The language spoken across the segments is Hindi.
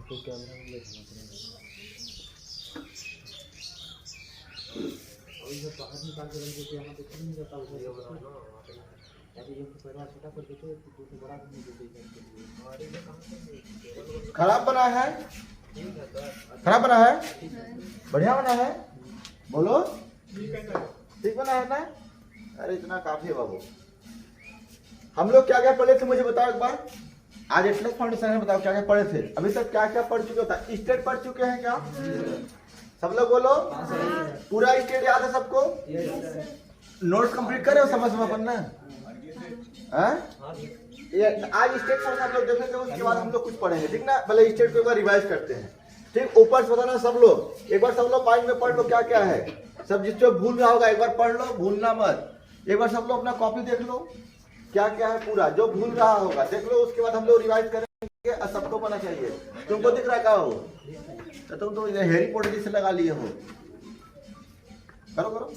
तो कैमरा में देखना पड़ेगा। और इधर बाहर निकाल के रख देते यहाँ पे कुछ नहीं रहता उधर ये बड़ा ना ऐसे ये पैरा छोटा कर देते तो दूसरा बड़ा नहीं देते इधर हमारे ये काम से खराब बना है, खराब बना है, बढ़िया बना है, बोलो ठीक बना है ना। अरे इतना काफी है बाबू। हम लोग क्या क्या पढ़े थे मुझे बताओ एक बार। आज एटलस फाउंडेशन में बताओ क्या क्या पढ़े थे। अभी तक क्या क्या पढ़ चुके था। स्टेट पढ़ चुके हैं क्या सब लोग बोलो। पूरा स्टेट याद है सबको। नोट्स कंप्लीट करे हो समझ में पढ़ना ये आज स्टेट पर सब लोग देखेंगे उसके बाद हम लोग कुछ पढ़ेंगे ठीक ना। पहले स्टेट को एक बार रिवाइज करते हैं ठीक। ऊपर से बताना सब लोग एक बार सब लोग माइंड में पढ़ लो क्या क्या है सब। जिसको भूल रहा होगा एक बार पढ़ लो भूलना मत। एक बार सब लोग अपना कॉपी देख लो क्या क्या है पूरा जो भूल रहा होगा देख लो। उसके बाद हम लोग रिवाइज करेंगे और सबको पढ़ना चाहिए। तुमको दिख रहा क्या हो तो तुम तो हैरी पॉटर जैसे लगा लिए हो। करो करो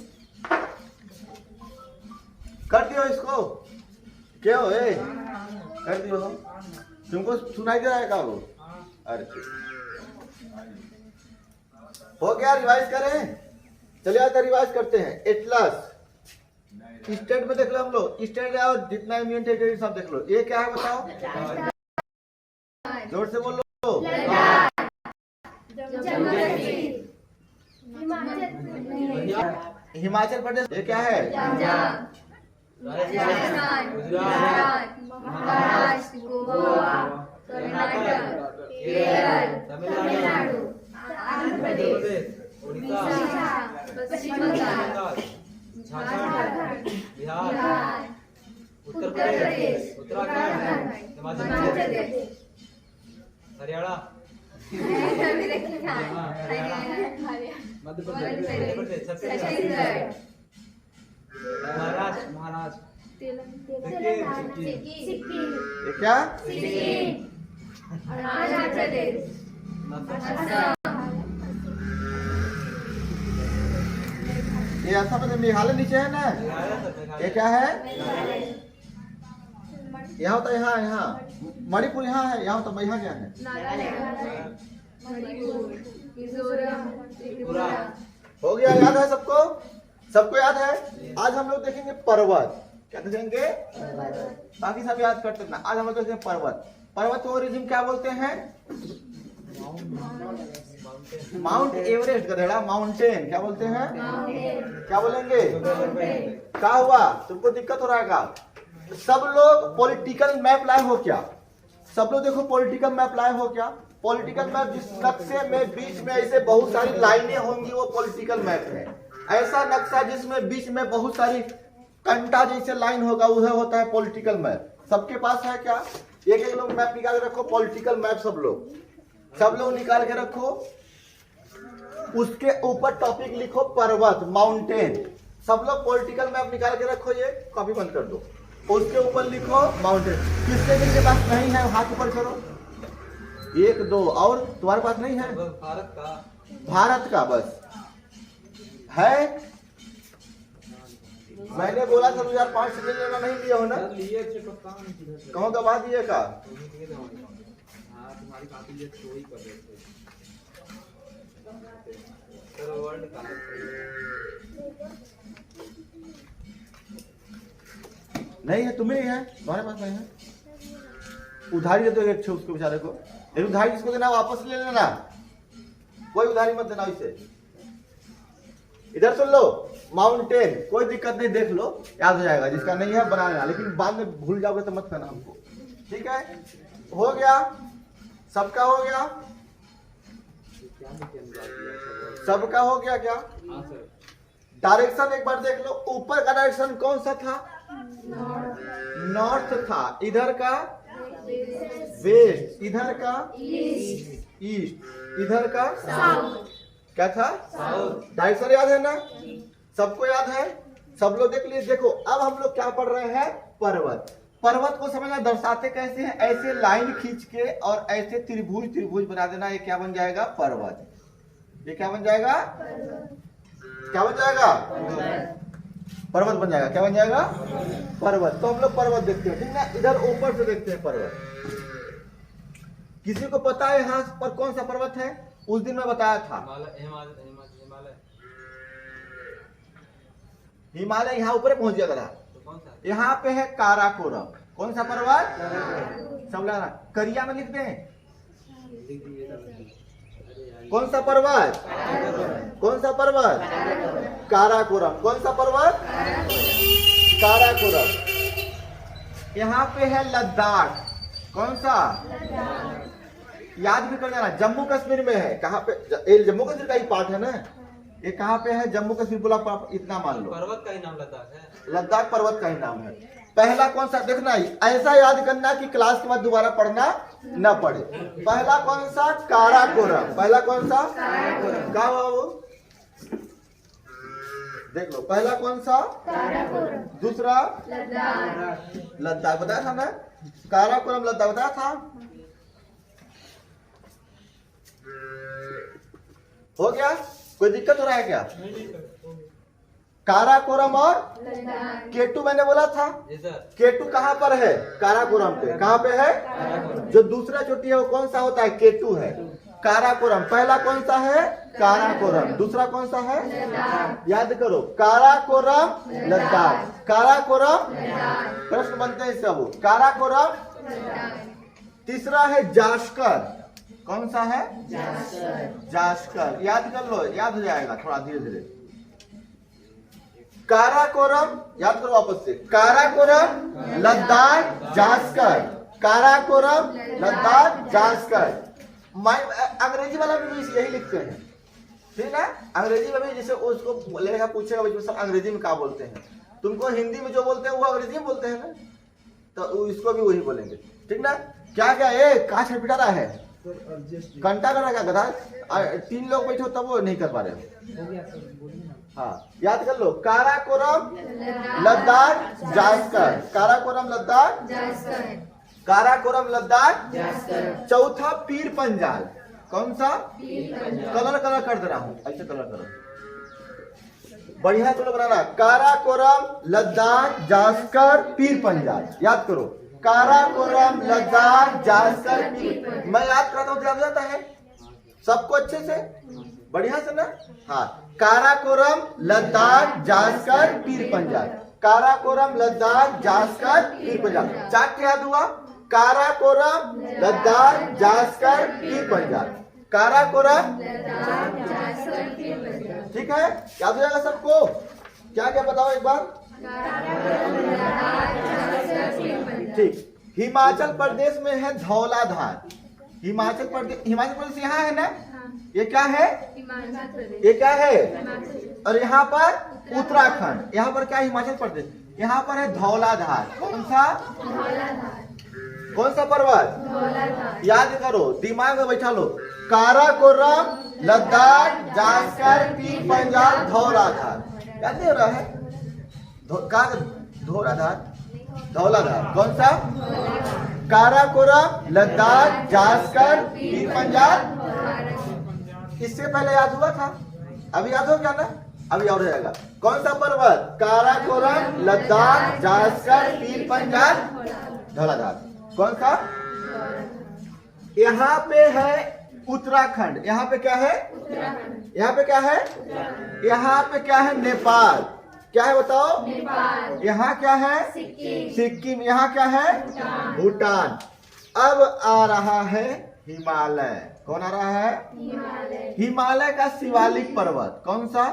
कर दियो इसको क्या हो कर दियो। तुमको सुनाई दे रहा है क्या वो। अरे हो गया रिवाइज करें। चलिए आज रिवाइज करते हैं। एटलस स्टेट में देख लो हम लोग स्टेट और जितना यूनियन टेरिटरी सब देख लो। ये क्या है बताओ जोर से बोलो। हिमाचल प्रदेश ये क्या है। गुजरात, महाराष्ट्र, गोवा, कर्नाटक, केरल, तमिलनाडु, आंध्र प्रदेश, उड़ीसा, पश्चिम बंगाल, झारखंड, बिहार, उत्तर प्रदेश, उत्तराखंड, हिमाचल प्रदेश, हरियाणा, मध्य प्रदेश, छत्तीसगढ़, महाराष्ट्र, ये क्या अरुणाचल प्रदेश, ये असम में मेघालय नीचे है ना। ये क्या है यहाँ तो यहाँ यहाँ मणिपुर यहाँ है। यहाँ तो यहाँ क्या है हो गया। याद है सबको सबको याद है। आज हम लोग देखेंगे पर्वत। क्या देखेंगे बाकी सब याद करते ना। आज हम लोग देखेंगे पर्वत। पर्वत को ओरिजिन क्या बोलते हैं माउंट एवरेस्ट गधेड़ा माउंटेन क्या बोलते हैं क्या बोलेंगे। क्या हुआ तुमको दिक्कत हो रहा है क्या। सब लोग पॉलिटिकल मैप लाए हो क्या। सब लोग देखो पॉलिटिकल मैप लाए हो क्या। पॉलिटिकल मैप जिस नक्शे में बीच में ऐसे बहुत सारी लाइनें होंगी वो पॉलिटिकल मैप है। ऐसा नक्शा जिसमें बीच में बहुत सारी कंटा जैसे लाइन होगा वह होता है पॉलिटिकल मैप। सबके पास है क्या। एक एक लोग मैप निकाल के रखो पॉलिटिकल मैप सब लोग निकाल के रखो। उसके ऊपर टॉपिक लिखो पर्वत माउंटेन। सब लोग पॉलिटिकल मैप निकाल के रखो। ये कॉपी बंद कर दो। उसके ऊपर लिखो माउंटेन। किसके जिनके पास नहीं है हाथ ऊपर करो। एक दो और तुम्हारे पास नहीं है भारत का बस है। मैंने बोला था 2005 से लेना नहीं लिया हो ना। कहो दबा दिए का तुम्हारी काफी ये स्टोरी कर रहे थे नहीं है तुम्हें है तुम्हारे पास नहीं है। उधारी दे दो एक छे उसको बेचारे को। उधारी जिसको देना वापस ले लेना। कोई उधारी मत देना इसे। इधर सुन लो माउंटेन कोई दिक्कत नहीं देख लो याद हो जाएगा। जिसका नहीं है बना लेना लेकिन बाद में भूल जाओगे तो मत करना हमको ठीक है। हो गया सबका हो गया सबका हो गया क्या। डायरेक्शन एक बार देख लो। ऊपर का डायरेक्शन कौन सा था नॉर्थ था। इधर का वेस्ट। इधर का ईस्ट। इधर का साउथ। क्या था डायरेक्शन याद है ना। सबको याद है सब लोग देख लीजिए। देखो अब हम लोग क्या पढ़ रहे हैं पर्वत। पर्वत को समझना दर्शाते कैसे हैं। ऐसे लाइन खींच के और ऐसे त्रिभुज बना देना। ये क्या बन जाएगा पर्वत। ये क्या बन जाएगा क्या बन जाएगा पर्वत बन जाएगा। क्या बन जाएगा पर्वत। तो हम लोग पर्वत देखते हैं ठीक ना। इधर ऊपर से देखते हैं पर्वत किसी को पता है यहाँ पर कौन सा पर्वत है? उस दिन मैं बताया था हिमालय यहाँ ऊपर पहुंच गया था। यहाँ पे है काराकोरम। कौन सा पर्वत? सब लगा करिया में लिख दें। कौन सा पर्वत? कौन सा पर्वत? काराकोरम। कौन सा पर्वत? काराकोरम। यहाँ पे है लद्दाख। कौन सा? याद भी कर जाना, जम्मू कश्मीर में है। कहाँ पे? ये जम्मू कश्मीर का ही पार्ट है ना। ये कहाँ पे है? जम्मू कश्मीर बोला, इतना मान लो। पर्वत का ही नाम लद्दाख है। लद्दाख पर्वत का ही नाम है। पहला कौन सा? देखना ही ऐसा याद करना कि क्लास के बाद दोबारा पढ़ना न पड़े। पहला कौन सा? काराकोरम। पहला कौन सा? क्या हुआ वो? देख लो, पहला कौन सा? दूसरा लद्दाख बताया था ना। काराकोरम लद्दाख बताया था। हो गया? कोई दिक्कत हो रहा है क्या? काराकोरम और केटू मैंने बोला था। केटू कहाँ पर है? काराकोरम पे। कहाँ पे है? जो दूसरा चोटी है वो कौन सा होता है? केटू है। काराकोरम पहला कौन सा है? काराकोरम। दूसरा कौन सा है? याद करो, काराकोरम लद्दाख। काराकोरम प्रश्न बनते हैं सब। काराकोरम। तीसरा है जास्कर। कौन सा है? जास्कर। याद कर लो, याद हो जाएगा थोड़ा धीरे धीरे। काराकोरम याद करो वापस से। काराकोरम लद्दाख जास्कर। काराकोरम लद्दाख जास्कर। अंग्रेजी वाला भी यही लिखते हैं, ठीक है। अंग्रेजी में भी जैसे उसको लेगा पूछेगा सर अंग्रेजी में क्या बोलते हैं, तुमको हिंदी में जो बोलते हैं वो अंग्रेजी में बोलते हैं ना, तो इसको भी वही बोलेंगे, ठीक ना। क्या क्या ये कहाँ छटपिटा रहा है? घंटा कर रहा है क्या गधा? 3 लोग बैठे हो तब वो नहीं कर पा रहे हो। हाँ याद कर लो, काराकोरम लद्दाख जास्कर। काराकोरम लद्दाख जास्कर। काराकोरम लद्दाख जास्कर। चौथा पीर पंजाल। कौन सा? कलर कलर कर दे रहा हूँ, ऐसे कलर करो, बढ़िया कलर बनाना। काराकोरम लद्दाख जास्कर पीर पंजाल। याद करो, काराकोरम लद्दाख जास्कर पीर। मैं याद कराता हूँ, याद जाता है सबको अच्छे से, बढ़िया से ना। हाँ, काराकोरम लद्दाख जास्कर पीर पंजाल। काराकोरम लद्दाख जास्कर पीर पंजाल। चार याद हुआ? काराकोरम लद्दाख जास्कर पीर पंजाल। काराकोरम, ठीक है, याद हो जाएगा सबको। क्या क्या बताओ एक बार। ठीक। हिमाचल प्रदेश में है धौलाधार। हिमाचल प्रदेश यहाँ है ना। ये क्या है? ये क्या है? और यहाँ पर उत्तराखंड। यहाँ पर क्या? हिमाचल प्रदेश। यहाँ पर है धौलाधार। कौन सा? कौन सा पर्वत? याद करो, दिमाग में बैठा लो। काराकोरम लद्दाख जास्कर पीर पंजाल धौलाधार। याद नहीं हो रहा है? धौलाधार। धौलाधार कौन सा? काराकोरम लद्दाख जास्कर पीर पंजाल। इससे पहले याद हुआ था, अभी याद हो गया ना, अभी और रहेगा। कौन सा पर्वत? काराकोरम लद्दाख जास्कर पीर पंजाल धौलाधार। कौन सा? यहाँ पे है उत्तराखंड। यहाँ पे क्या है? यहाँ पे क्या है? यहाँ पे क्या है? नेपाल। क्या है बताओ? नेपाल। यहाँ क्या है? सिक्किम। यहाँ क्या है? भूटान। अब आ रहा है हिमालय। कौन आ रहा है? हिमालय का शिवालिक पर्वत। कौन सा?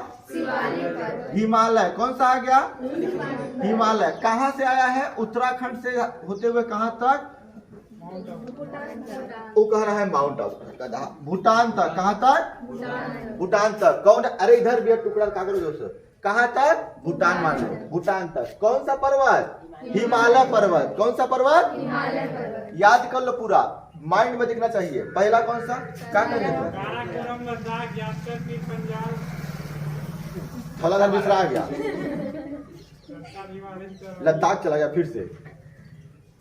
हिमालय। कौन सा आ गया? हिमालय। कहाँ से आया है? उत्तराखंड से होते हुए कहाँ तक? वो कह रहा है माउंट आबू, भूटान तक। कहाँ तक? भूटान तक। कौन? अरे इधर भी टुकड़ा कागज दोस्तों। कहाँ तक? भूटान मान लो, भूटान तक। कौन सा पर्वत? हिमालय पर्वत। कौन सा पर्वत? हिमालय पर्वत। याद कर लो पूरा, माइंड में दिखना चाहिए। पहला कौन सा? क्या करने का? धौलाधार दूसरा आ गया, लद्दाख चला गया फिर से।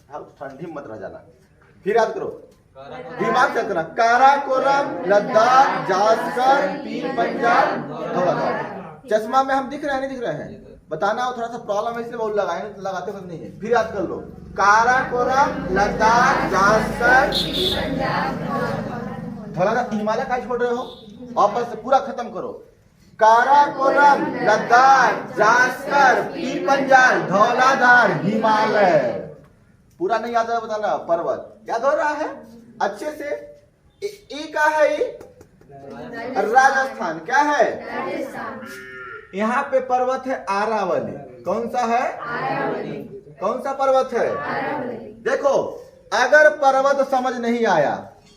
ठंडी मत रह जाना, फिर याद करो, दिमाग चेक करना। काराकोरम लद्दाख जास्कर पीर पंजाल धौलाधार। चश्मा में हम दिख रहे हैं नहीं दिख रहे हैं? बताना हो, थोड़ा सा प्रॉब्लम है इसलिए बहुत लगाए, लगाते वक्त नहीं है। फिर याद कर लो, काराकोरम, लद्दाख, जांस्कर, थोड़ा हिमालय का छोड़ रहे हो, वापस से पूरा खत्म करो। काराकोरम, लद्दाख, जांस्कर, पीर पंजाल, धौलाधार, हिमालय। पूरा नहीं याद है बताना। पर्वत याद हो रहा है अच्छे से। ई का है ई? राजस्थान। क्या है? यहाँ पे पर्वत है आरावली। कौन सा है? कौन सा पर्वत है? देखो, अगर पर्वत समझ नहीं आया,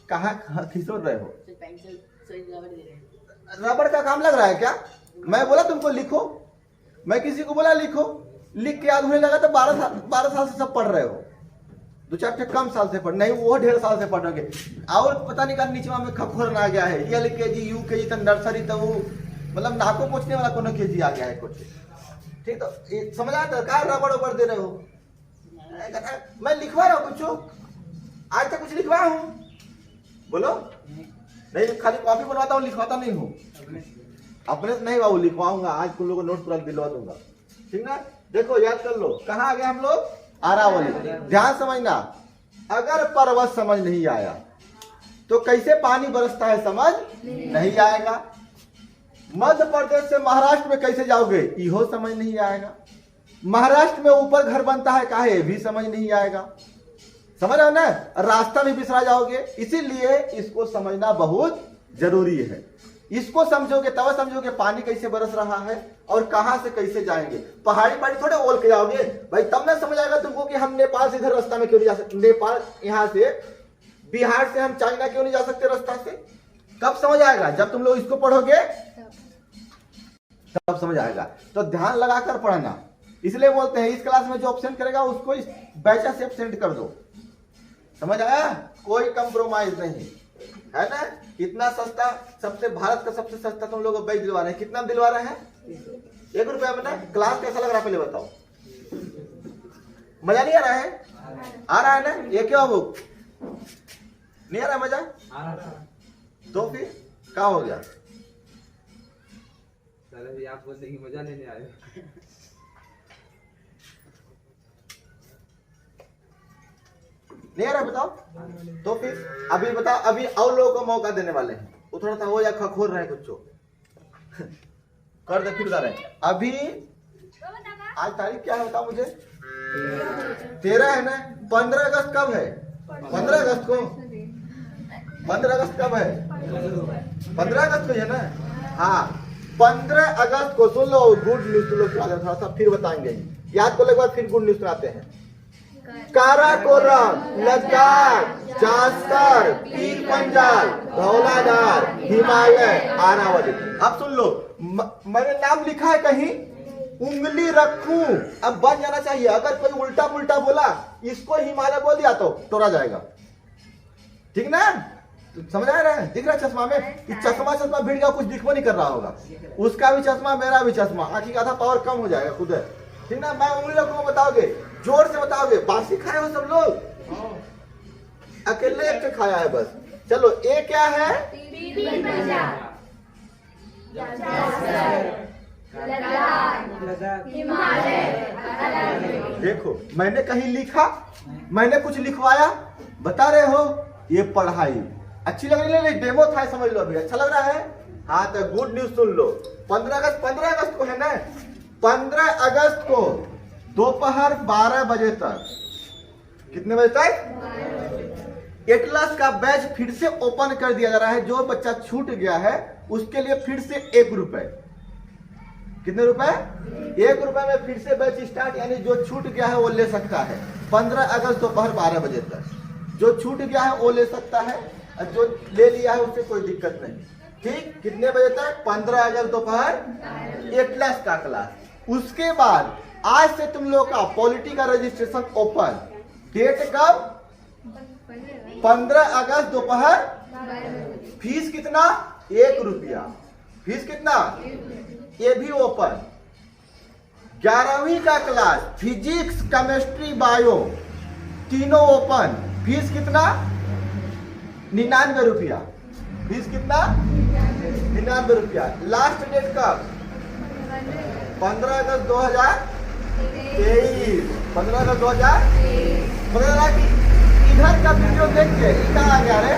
कहाँ खिसोड़ रहे हो? रबड़ का काम लग रहा है क्या? मैं बोला तुमको लिखो, मैं किसी को बोला लिखो, लिख के याद होने लगा तो 12 साल से सब पढ़ रहे हो। 2-4 कम साल से पढ़ नहीं, वो 1.5 साल से पढ़ रहे। और पता नहीं का नीचे में खखोर आ गया है। LKG UKG तो नर्सरी तो वो मतलब नाको पूछने वाला कोनो केजी आ गया है कुछ। ठीक, तो समझ आया तो क्या रबड़ उबड़ दे रहे हो? मैं लिखवा रहा हूँ कुछ, आज तक कुछ लिखवा हूँ? बोलो। नहीं, खाली कॉपी बनवाता हूँ, लिखवाता नहीं हूँ। अपने से नहीं बाबू, लिखवाऊंगा आज। तुम लोगों को नोट पूरा दिलवा दूंगा, ठीक ना? देखो याद कर लो, कहाँ आ गए हम लोग? आरावली। ध्यान समझना, अगर पर्वत समझ नहीं आया तो कैसे पानी बरसता है समझ नहीं आएगा। मध्य प्रदेश से महाराष्ट्र में कैसे जाओगे, इहो समझ नहीं आएगा। महाराष्ट्र में ऊपर घर बनता है काहे, भी समझ नहीं आएगा। समझ रहे हो ना? रास्ता भी बिसरा जाओगे। इसीलिए इसको समझना बहुत जरूरी है। इसको समझोगे तब समझोगे पानी कैसे बरस रहा है और कहां से कैसे जाएंगे। पहाड़ी थोड़े ओल के जाओगे भाई, तब ना समझ आएगा तुमको कि हम नेपाल से इधर रास्ता में क्यों नहीं जा सकते। नेपाल यहाँ से, बिहार से हम चाइना क्यों नहीं जा सकते रास्ता से। कब समझ आएगा? जब तुम लोग इसको पढ़ोगे तब समझ आएगा। तो ध्यान लगाकर पढ़ना। इसलिए बोलते हैं इस क्लास में जो ऑप्शन करेगा उसको इस बैचा से एब्सेंट कर दो। समझ आया? कोई कंप्रोमाइज नहीं है ना। इतना सस्ता, सबसे भारत का सबसे सस्ता तुम लोग बैच दिलवा रहे हैं। कितना दिलवा रहे हैं? 1 रुपया में ना। क्लास कैसा लग रहा है पहले बताओ। मजा नहीं आ रहा है? आ रहा है ना? ये क्यों बुक नहीं आ रहा मजा? तो फिर क्या हो गया? आप बोलते कि मजा नहीं आया। नहीं आ रहा बताओ। तो फिर अभी बताओ, अभी और लोगों को मौका देने वाले हैं। वो थोड़ा सा हो या खखोर रहे कुछ कर दे फिर रहे। अभी आज तारीख क्या है बताओ मुझे? 13 है ना। 15 अगस्त कब है? 15 अगस्त को। 15 अगस्त कब है? 15 अगस्त को है ना। हाँ, 15 अगस्त को सुन लो गुड न्यूज। तुम लोग थोड़ा सा फिर बताएंगे, याद करने के बाद फिर गुड न्यूज सुनाते हैं। काराकोरम, लद्दाख, जांस्कर, पीर पंजाल, धौलाधार, हिमालय, आरावली। अब सुन लो, मैंने नाम लिखा है कहीं, उंगली रखूं अब बन जाना चाहिए। अगर कोई उल्टा पुल्टा बोला, इसको हिमालय बोल दिया तो तोड़ा जाएगा। ठीक ना? समझ आ रहा है? दिख रहा है चश्मा में? चश्मा भिड़ गया, कुछ दिखो नहीं कर रहा होगा। उसका भी चश्मा, मेरा भी चश्मा, आंखी का आधा पावर कम हो जाएगा खुद। ठीक ना? मैं उंगली रखूंगा, बताओगे, जोर से बताओगे। बासी खाए हो सब लोग? अकेले एक खाया है बस। चलो, ए क्या है? देखो, मैंने कहीं लिखा, मैंने कुछ लिखवाया, बता रहे हो ये पढ़ाई अच्छी लग रही है। डेमो था, समझ लो। अभी अच्छा लग रहा है? हाँ, तो गुड न्यूज सुन लो। 15 अगस्त को है ना। 15 अगस्त को दोपहर 12 बजे तक, कितने बजे तक? एटलस का बैच फिर से ओपन कर दिया जा रहा है। जो बच्चा छूट गया है उसके लिए फिर से 1 रुपए। कितने रुपए? 1 रुपए में फिर से बैच स्टार्ट, यानी जो छूट गया है वो ले सकता है। 15 अगस्त दोपहर 12 बजे तक जो छूट गया है वो ले सकता है, और जो ले लिया है उससे कोई दिक्कत नहीं। ठीक, कितने बजे तक? 15 अगस्त दोपहर, एटलस का क्लास। उसके बाद आज से तुम लोग का पॉलिटी का रजिस्ट्रेशन ओपन। डेट कब? 15 अगस्त दोपहर। फीस कितना? 1 रुपया। फीस कितना? ये भी ओपन। 11वीं का क्लास, फिजिक्स, केमिस्ट्री, बायो, तीनों ओपन। फीस कितना? 99 रुपया। फीस कितना? 99 रुपया। लास्ट डेट कब? 15 अगस्त 2023। 15 अगस्त 2023। पता चला कि इधर का वीडियो देख के कहाँ आ गया रे,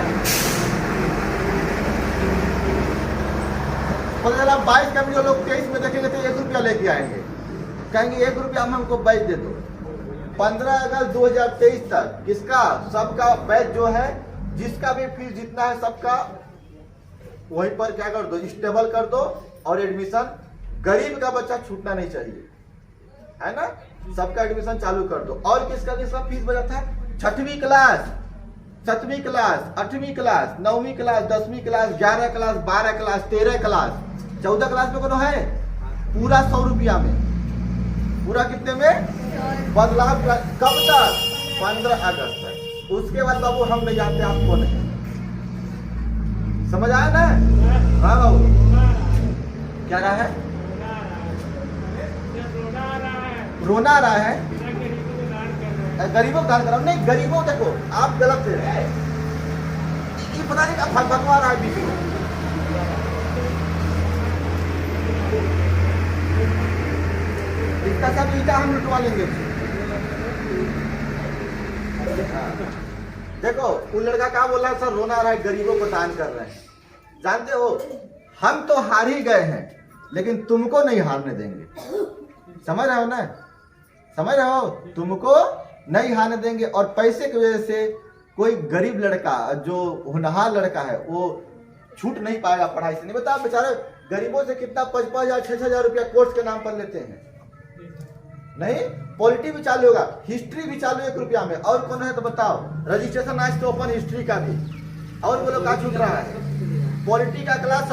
पता चला 22 का वीडियो लोग 23 में देखेंगे तो 1 रुपया लेके आएंगे, कहेंगे 1 रुपया हम हमको बैच दे दो। 15 अगस्त 2023 तक किसका, सबका बैच जो है, जिसका भी फीस जितना है सबका वहीं पर क्या कर दो, स्टेबल कर दो, और एडमिशन गरीब का बच्चा छूटना नहीं चाहिए, है ना, सबका एडमिशन चालू कर दो। और किसका किसका फीस बचा था, 6वीं क्लास, 7वीं क्लास, 8वीं क्लास, 9वीं क्लास, 10वीं class, 11 class, 12 class, 13 class, 14 class में कौन है, पूरा 100 रुपया में, पूरा कितने में, बदलाव कब तक, 15 अगस्त तक। उसके बाद बाबू हम नहीं जानते आप कौन है, समझ आया ना। हाँ बाबू क्या रहा है, रोना आ रहा है, गरीबों का दान कराओ, नहीं गरीबों देखो आप गलत है, ये पता नहीं क्या भगवा रहा है बीच में, इसका सब ईटा हम लुटवा लेंगे। देखो वो लड़का क्या बोल रहा है, सर रोना आ रहा है, गरीबों को दान कर रहे हैं। जानते हो हम तो हार ही गए हैं, लेकिन तुमको नहीं हारने देंगे, समझ रहे हो ना, समझ रहे हो, तुमको नहीं हारने देंगे। और पैसे की वजह से कोई गरीब लड़का जो होनहार लड़का है वो छूट नहीं पाएगा पढ़ाई से। नहीं बता बेचारे गरीबों से कितना 5,000 6,000 रुपया कोर्स के नाम पर लेते हैं। नहीं, पॉलिटी भी चालू होगा, हिस्ट्री भी चालू 1 रुपया में। और कौन है तो बताओ, रजिस्ट्रेशन आज तो ओपन हिस्ट्री का भी। और वो लोग क्या छूट रहा है, पॉलिटी का क्लास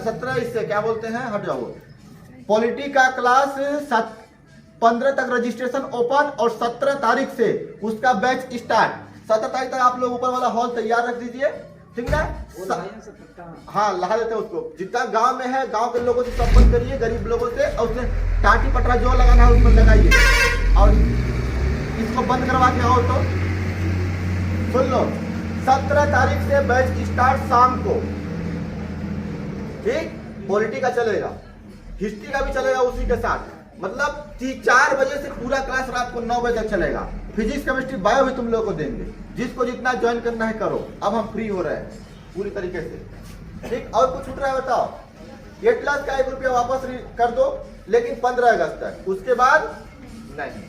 17 इससे क्या बोलते हैं, हट जाओ, पॉलिटी का क्लास 15 तक रजिस्ट्रेशन ओपन, और 17 तारीख से उसका बैच स्टार्ट। 17 तारीख तक आप लोग ऊपर वाला हॉल तैयार रख दीजिए, ठीक ना। हाँ लहा देते हैं उसको, जितना गांव में है गांव के लोगों से संपर्क करिए, गरीब लोगों से, और उसमें टाटी पटरा जो लगाना है उसमें लगाइए, और इसको बंद करवा के आओ। तो सुन लो, 17 तारीख से बैच स्टार्ट शाम को, ठीक, पॉलिटी का चलेगा, हिस्ट्री का भी चलेगा उसी के साथ, मतलब 4 बजे से पूरा क्लास रात को 9 बजे तक चलेगा। फिजिक्स केमिस्ट्री बायो भी तुम लोगों को देंगे, जिसको जितना ज्वाइन करना है करो। अब हम फ्री हो रहे हैं पूरी तरीके से, ठीक। और कुछ छूट रहा है बताओ, 8 क्लास का 1 रुपया वापस कर दो, लेकिन 15 अगस्त तक, उसके बाद नहीं।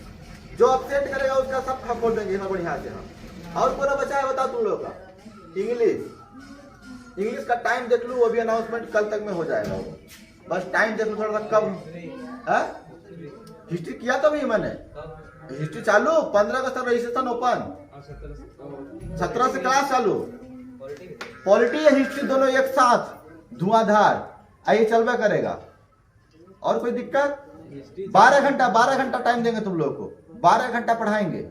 जो अपसेट करेगा उसका सब खोल देंगे बढ़िया से हम। और पूरा बचा है बताओ तुम लोगों का, इंग्लिश का टाइम देख लो, वो भी अनाउंसमेंट कल तक में हो जाएगा, वो बस टाइम देख लो थोड़ा सा कब। हिस्ट्री किया तो भी मैंने, हिस्ट्री चालू 15 अगस्त तक रजिस्ट्रेशन ओपन, 17 से क्लास चालू, पॉलिटी या हिस्ट्री दोनों एक साथ धुआंधार आइए चलवा करेगा। और कोई दिक्कत, 12 घंटा टाइम देंगे तुम लोग को, 12 घंटा पढ़ाएंगे।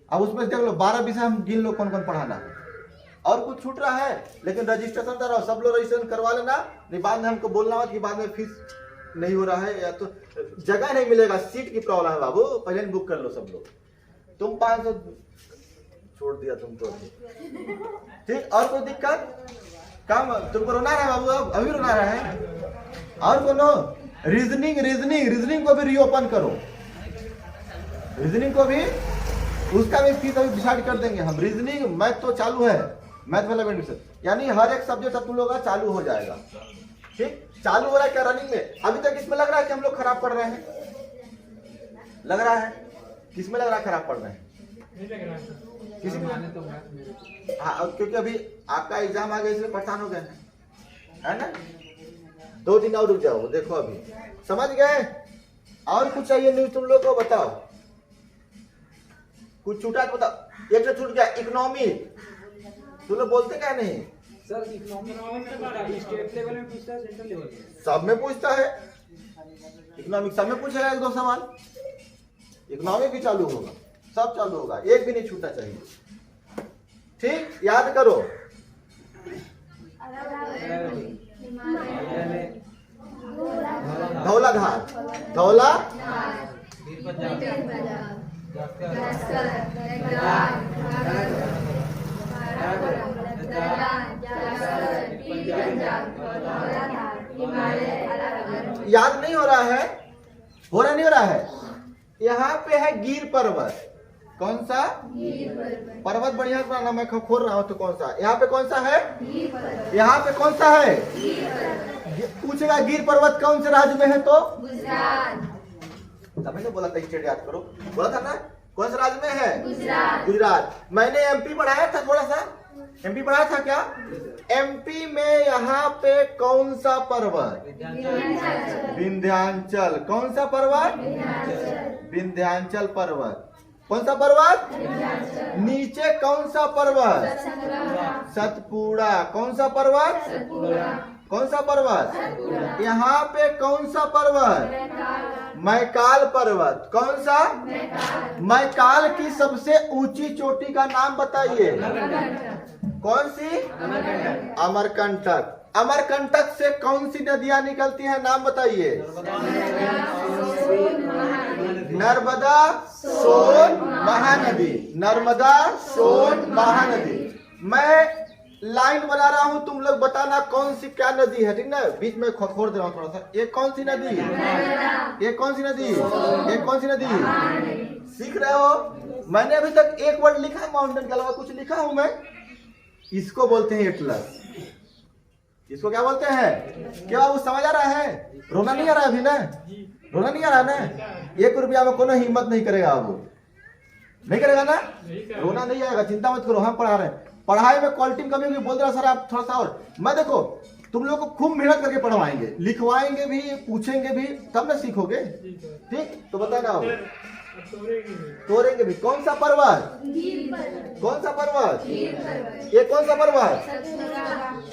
अब उसमें देख लो 12 विषय हम गिन लो कौन कौन पढ़ाना है। और कुछ छूट रहा है, लेकिन रजिस्ट्रेशन कराओ, सब लोग रजिस्ट्रेशन करवा लेना, नहीं बाद में हमको बोलना हो कि बाद में फीस नहीं हो रहा है या तो जगह नहीं मिलेगा, सीट की प्रॉब्लम है बाबू, पहले बुक कर लो सब लोग। तुम 500 छोड़ दिया तुमको, ठीक। और कोई दिक्कत, काम तुमको रोना रहा है बाबू, अब अभी रोना रहा है। और कोनो रीजनिंग को भी रीओपन करो, रीजनिंग को भी, उसका भी फीस अभी डिसाइड कर देंगे हम। रीजनिंग मैथ तो चालू है, मैथ वाला एडमिशन, यानी हर एक सब्जेक्ट तुम लोग का चालू हो जाएगा, ठीक। चालू हो रहा है क्या रनिंग में, अभी तक इसमें लग रहा है कि हम लोग खराब पढ़ रहे हैं, लग रहा है किसमें लग रहा है खराब पढ़ रहे हैं, किसी में। हाँ, क्योंकि अभी आपका एग्जाम आ गया इसलिए परेशान हो गए है ना। 2 दिन और रुक जाओ, देखो अभी समझ गए। और कुछ चाहिए न्यूज तुम लोग को, बताओ कुछ छूटा तो बताओ। एक तो छूट गया इकोनॉमिक, तुम लोग बोलते क्या नहीं सर, इकोनॉमिक स्टेट लेवल में पूछता है, सेंट्रल लेवल में सब में पूछता है, इकोनॉमिक सब में पूछेगा 1-2 सवाल, इकोनॉमिक भी चालू होगा, सब चालू होगा, एक भी नहीं छूटना चाहिए, ठीक। याद करो, धौला याद नहीं हो रहा है, नहीं हो रहा है। यहाँ पे है गिर पर्वत, कौन सा गिर पर्वत पर्वत? बढ़िया से बनाना, मैं खोल रहा हूँ तो कौन सा? यहाँ पे कौन सा है? गिर पर्वत यहाँ पे कौन सा है? गिर पर्वत पूछेगा गिर पर्वत कौन से राज्य में है तो गुजरात तभी तो बोला था स्टेट याद करो, बोला था ना कौन से राज्य में है? गुजरात गुजरात। मैंने एमपी पढ़ाया था, थोड़ा सा एमपी पढ़ाया था क्या? एमपी में यहाँ पे कौन सा पर्वत? विंध्याचल विंध्याचल। कौन सा पर्वत? विंध्याचल विंध्याचल पर्वत। कौन सा पर्वत? विंध्याचल नीचे कौन सा पर्वत? सतपुड़ा सतपुड़ा। कौन सा पर्वत? सतपुड़ा कौन सा पर्वत? सतपुड़ा यहाँ पे कौन सा पर्वत? मैकाल पर्वत। कौन सा? मैकाल की सबसे ऊंची चोटी का नाम बताइए। कौन सी? अमरकंटक। अमरकंटक से कौन सी नदियां निकलती हैं, नाम बताइए। नर्मदा, सोन, महानदी। नर्मदा, सोन, महानदी। मैं लाइन बना रहा हूँ, तुम लोग बताना कौन सी क्या नदी है, ठीक ना? बीच में खोर दे रहा हूँ थोड़ा सा। ये कौन सी नदी? ये कौन सी नदी? ये कौन सी नदी? सीख रहे हो? मैंने अभी तक एक वर्ड लिखा है माउंटेन के अलावा कुछ लिखा हूं मैं? इसको बोलते हैं एटलस। इसको क्या बोलते हैं? क्या बाबू समझ आ रहा है? रोना नहीं आ रहा है अभी ना? रोना नहीं आ रहा ना? 1 रुपया में कोनो हिम्मत नहीं करेगा, अब नहीं करेगा ना? रोना नहीं आएगा, चिंता मत करो, हम पढ़ा रहे हैं। पढ़ाई में क्वालिटी में कमी होगी, बोल रहा सर आप थोड़ा सा और। मैं देखो तुम लोग को खूब मेहनत करके पढ़वाएंगे, लिखवाएंगे भी, पूछेंगे भी, तब ना सीखोगे। ठीक तो बताना हो, तोड़ेंगे भी। कौन सा पर्वत? कौन सा पर्वत? ये कौन सा पर्वत?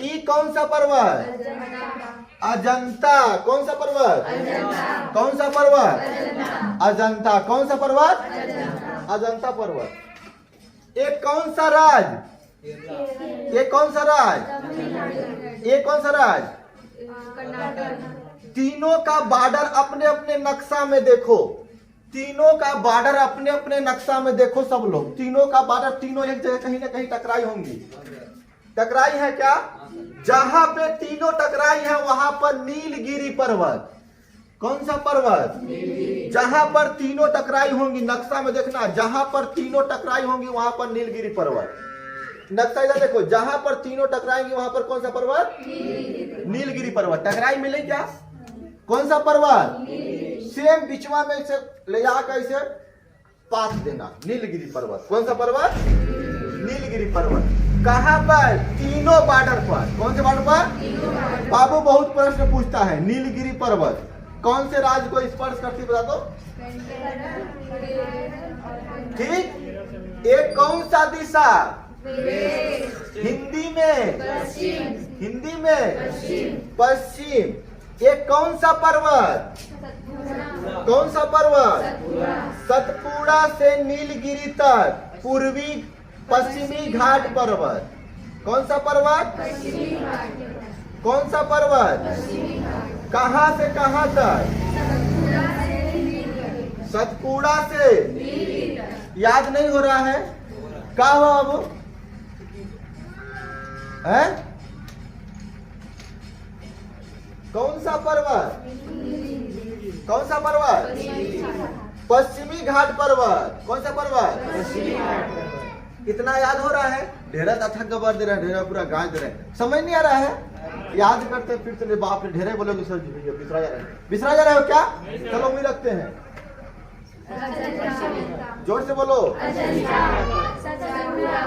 ई कौन सा पर्वत? अजंता। कौन सा पर्वत? कौन सा पर्वत? अजंता। कौन सा पर्वत? अजंता पर्वत। ये कौन सा राज? ये कौन सा राज? ये कौन सा राज? तीनों का बॉर्डर अपने अपने नक्शा में देखो। तीनों का बॉर्डर अपने अपने नक्शा में देखो सब लोग। तीनों का बॉर्डर, तीनों एक जगह कहीं ना कहीं टकराई होंगी। टकराई है क्या? जहां पे तीनों टकराई है वहां पर नीलगिरी पर्वत। कौन सा पर्वत? जहां पर तीनों टकराई होंगी, नक्शा में देखना, जहां पर तीनों टकराई होंगी वहां पर नीलगिरी पर्वत। नक्शा इधर देखो, जहां पर तीनों टकराएंगे वहां पर कौन सा पर्वत? नीलगिरी पर्वत। टकराई मिले क्या? कौन सा पर्वत? सेम बिचवा में इसे ले जाकर इसे पास देना, नीलगिरी पर्वत। कौन सा पर्वत? नीलगिरी पर्वत। कहां पर? तीनों बॉर्डर पर। कौन से बॉर्डर पर? बाबू बहुत प्रश्न पूछता है। नीलगिरी पर्वत कौन से राज्य को स्पर्श करती, बता दो। ठीक। एक कौन सा दिशा? हिंदी में? हिंदी में पश्चिम। ये कौन सा पर्वत? कौन सा पर्वत? सतपुड़ा से नीलगिरी तक पूर्वी पश्चिमी घाट पर्वत। कौन सा पर्वत? कौन सा पर्वत? कहां से कहां तक? सतपुड़ा से। याद नहीं हो रहा है? क्या हो अब? है? कौन सा पर्वत? कौन सा पर्वत? पश्चिमी घाट पर्वत। कौन सा पर्वत? इतना याद हो रहा है? ढेरा तथा गबर दे रहे हैं, ढेरा पूरा गांज दे रहे हैं, समझ नहीं आ रहा है? याद करते फिर चले, बाप रे ढेरे बोलोगे सर जी, बिसरा जा रहे हैं। बिसरा जा रहे हो क्या? चलो उम्मीद रखते हैं, जोर से बोलो।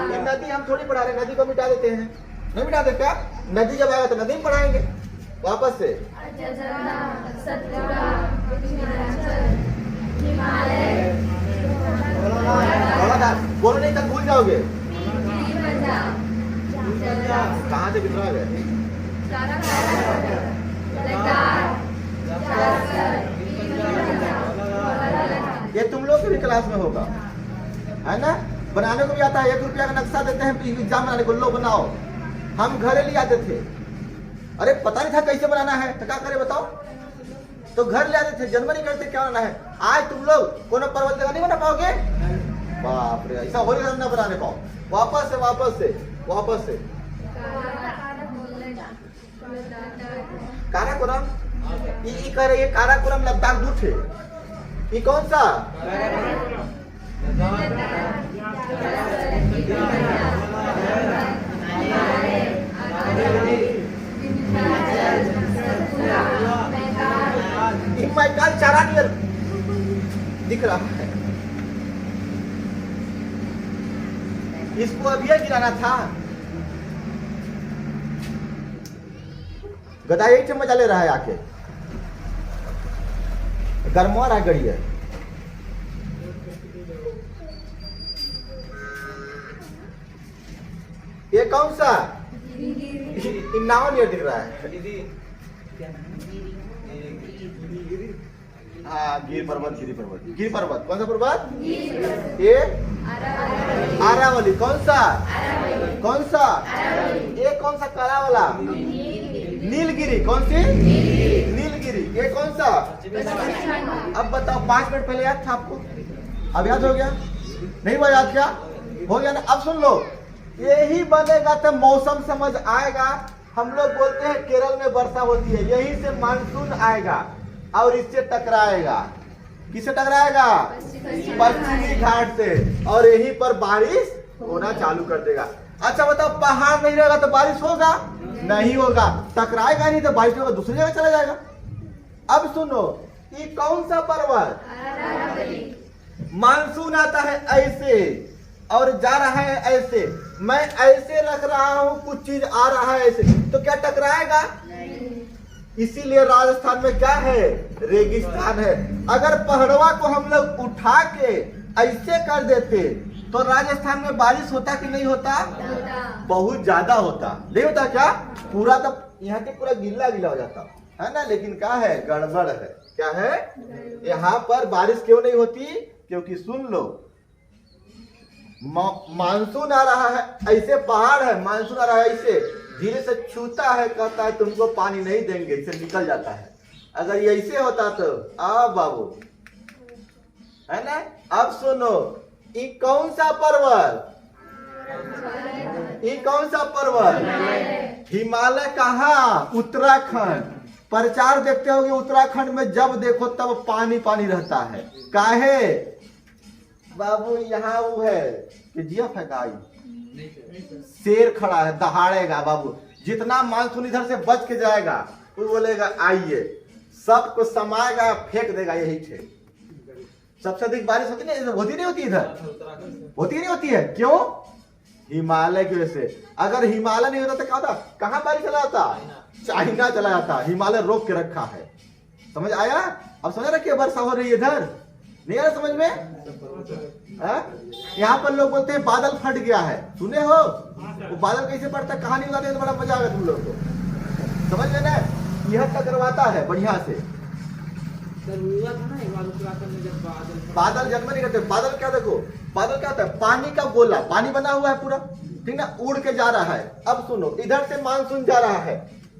ये नदी हम थोड़ी पढ़ा रहे, नदी को मिटा देते हैं, नहीं मिटा देते क्या? नदी जब आएगा तो नदी में पढ़ाएंगे वापस से। बोलो नहीं तक भूल जाओगे। कहाँ से बिसरा गए? ये तुम लोग की भी क्लास में होगा, है ना? बनाने को भी आता है। 1 रुपया का नक्शा देते हैं एग्जाम बनाने को, लो बनाओ। हम घर ले आते थे, अरे पता नहीं था कैसे बनाना है, तो क्या करे बताओ? तो घर ले आते थे, जन्म नहीं करते क्या बनाना है। आज तुम लोग कोनो पर्वत जगह नहीं बना पाओगे? बाप रे, ऐसा हो रहा ना बनाने पाओ। वापस से वापस से वापस से काराकोरम। ये काराकोरम लद्दाख दूर थे। ये कौन सा? मैदान चारा नियर दिख रहा है। इसको अभी गिराना था। गधा यही से मजा ले रहा है आके, गर्मवा रहा गड़ी है। ये कौन सा नाव नियर दिख रहा है? हाँ, गिर पर्वत, गिरी पर्वत, गिर पर्वत। कौन सा पर्वत? ये आरावली। कौन सा? कौन सा? ये कौन सा काला वाला? नीलगिरी। कौन सी? नीलगिरी। ये कौन सा? अब बताओ, 5 मिनट पहले याद था आपको? अब याद हो गया? नहीं हुआ याद? क्या हो गया ना? अब सुन लो, यही बनेगा तो मौसम समझ आएगा। हम लोग बोलते हैं केरल में वर्षा होती है, यही से मानसून आएगा और इससे टकराएगा। किससे टकराएगा? पश्चिमी घाट से, और यहीं पर बारिश होना चालू कर देगा। अच्छा बताओ, पहाड़ नहीं रहेगा तो बारिश होगा? नहीं होगा। टकराएगा नहीं तो बारिश होगा, दूसरी जगह चला जाएगा। अब सुनो, ये कौन सा पर्वत? मानसून आता है ऐसे और जा रहा है ऐसे। मैं ऐसे रख रहा हूं, कुछ चीज आ रहा है ऐसे, तो क्या टकराएगा? इसीलिए राजस्थान में क्या है? रेगिस्तान है। अगर पहाड़वा को हम लोग उठा के ऐसे कर देते तो राजस्थान में बारिश होता कि नहीं होता? बहुत ज्यादा होता। नहीं होता क्या? पूरा तो यहाँ के पूरा गिल्ला गिला हो जाता है ना। लेकिन क्या है? गड़बड़ है। क्या है? यहाँ पर बारिश क्यों नहीं होती? क्योंकि सुन लो, मानसून आ रहा है ऐसे, पहाड़ है, मानसून आ रहा है ऐसे, धीरे से छूता है, कहता है तुमको पानी नहीं देंगे, इसे निकल जाता है। अगर ये ऐसे होता तो आ बाबू, है ना। अब सुनो, ये कौन सा पर्वत? ये कौन सा पर्वत? हिमालय। कहाँ? उत्तराखंड। प्रचार देखते होगे उत्तराखंड में, जब देखो तब पानी पानी रहता है। काहे बाबू? यहाँ वो है कि जिया फेंकाई, शेर खड़ा है, दहाड़ेगा बाबू। जितना मानसून इधर से बच के जाएगा, वो बोलेगा आइए, सबको समाएगा, फेंक देगा। यही थे। सबसे अधिक बारिश होती नहीं होती? नहीं होती इधर? होती नहीं होती है? क्यों? हिमालय की वजह से। अगर हिमालय नहीं होता तो क्या होता? कहाँ बारिश चला जाता? चाइना चला जाता। हिमालय रोक के रखा है। समझ आया? अब समझ रखिए, वर्षा हो रही है इधर, नहीं आ समझ में? यहाँ पर लोग बोलते हैं बादल फट गया है, सुने हो? वो बादल कैसे फटता है, कहानी बताते हैं तो बड़ा मजा आएगा तुम लोग को। समझ में ना? यह टकरवाता है बढ़िया से। बादल जन्म नहीं करते। बादल क्या? देखो, बादल क्या होता है? पानी का गोला, पानी बना हुआ है पूरा, ठीक ना, उड़ के जा रहा है। अब सुनो, इधर से मानसून जा रहा है,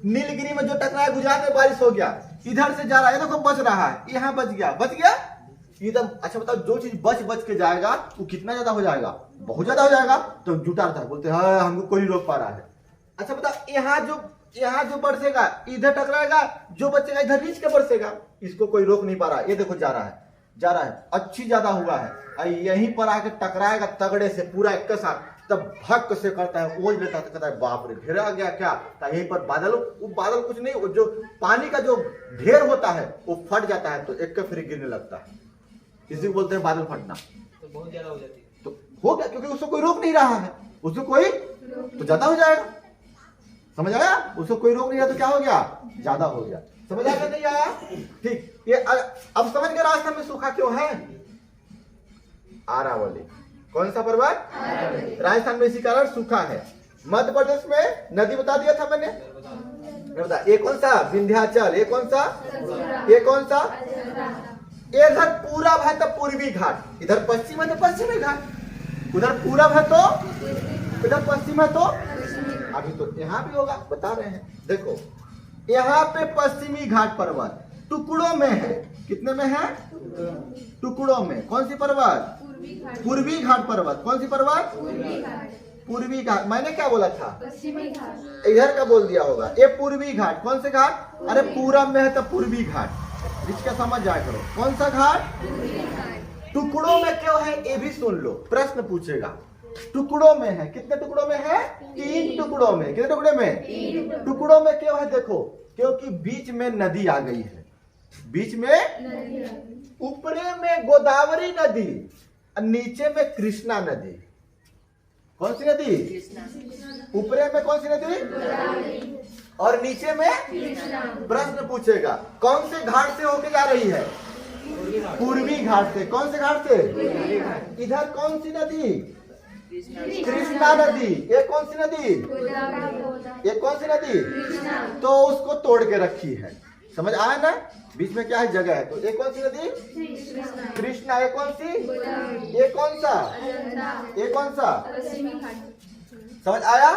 नीलगिरी में जो टकराया, गुजरात में बारिश हो गया, इधर से जा रहा है, देखो बच रहा है, यहाँ बच गया, बच गया एकदम। अच्छा बताओ, जो चीज बच बच के जाएगा वो कितना ज्यादा हो जाएगा? बहुत ज्यादा हो जाएगा। तो जुटा रहता है, बोलते हैं हमको कोई नहीं रोक पा रहा है। अच्छा बताओ, यहाँ जो बरसेगा इधर टकराएगा, जो बचेगा इधर नीच के बरसेगा, इसको कोई रोक नहीं पा रहा। ये देखो जा रहा है, अच्छी ज्यादा हुआ है, यहीं पर आके टकराएगा तगड़े से, पूरा एक साथ, तब भक से करता है, ओझ लेता है, कहता है बाप रे ढेर आ गया क्या? यहीं पर बादल, वो बादल कुछ नहीं, वो जो पानी का जो ढेर होता है वो फट जाता है, तो एक का फिर गिरने लगता है। इसी को बोलते हैं बादल फटना। तो बहुत ज्यादा हो जाती है। तो हो गया, क्योंकि उसको कोई रोक नहीं रहा है, उसको कोई तो ज्यादा हो जाएगा। समझ आया? उसको कोई रोक नहीं रहा तो क्या हो गया? ज्यादा हो गया। समझ आया? नहीं आया? ठीक। ये अब समझ गए राजस्थान में सूखा क्यों है? आरावली। कौन सा पर्वत? राजस्थान में इसी कारण सूखा है। मध्य प्रदेश में नदी बता दिया था मैंने, बता। ये कौन सा? विंध्याचल। ये कौन सा? ये कौन सा? इधर पूरब है तो पूर्वी घाट, इधर पश्चिम है तो पश्चिमी घाट, उधर पूरब है तो इधर पश्चिम है तो अभी तो यहाँ भी होगा, बता रहे हैं। देखो यहाँ पे पश्चिमी घाट पर्वत टुकड़ों में है। कितने में है? टुकड़ों में। कौन सी पर्वत? पूर्वी घाट पर्वत। कौन सी पर्वत? पूर्वी घाट। मैंने क्या बोला था? पश्चिमी घाट। इधर का बोल दिया होगा। ये पूर्वी घाट। कौन से घाट? अरे पूरब में है तो पूर्वी घाट, इसका समझ जाया करो। कौन सा घाट? टुकड़ों में क्यों है ये भी सुन लो, प्रश्न पूछेगा। टुकड़ों में है, कितने टुकड़ों में है? 3 टुकड़ों में। कितने टुकड़े में? टुकड़ों में क्यों है देखो, क्योंकि बीच में नदी आ गई है। बीच में ऊपरे में गोदावरी नदी, नीचे में कृष्णा नदी। कौन सी नदी? ऊपरे में कौन सी नदी और नीचे में? प्रश्न पूछेगा कौन से घाट से होके जा रही है? पूर्वी घाट से। कौन से घाट से? इधर कौन सी नदी? कृष्णा नदी। ये कौन सी नदी? ये कौन सी नदी? तो उसको तोड़ के रखी है, समझ आया ना? बीच में क्या है? जगह है। तो ये कौन सी नदी? कृष्णा। ये कौन सी? ये कौन सा? ये कौन सा? समझ आया?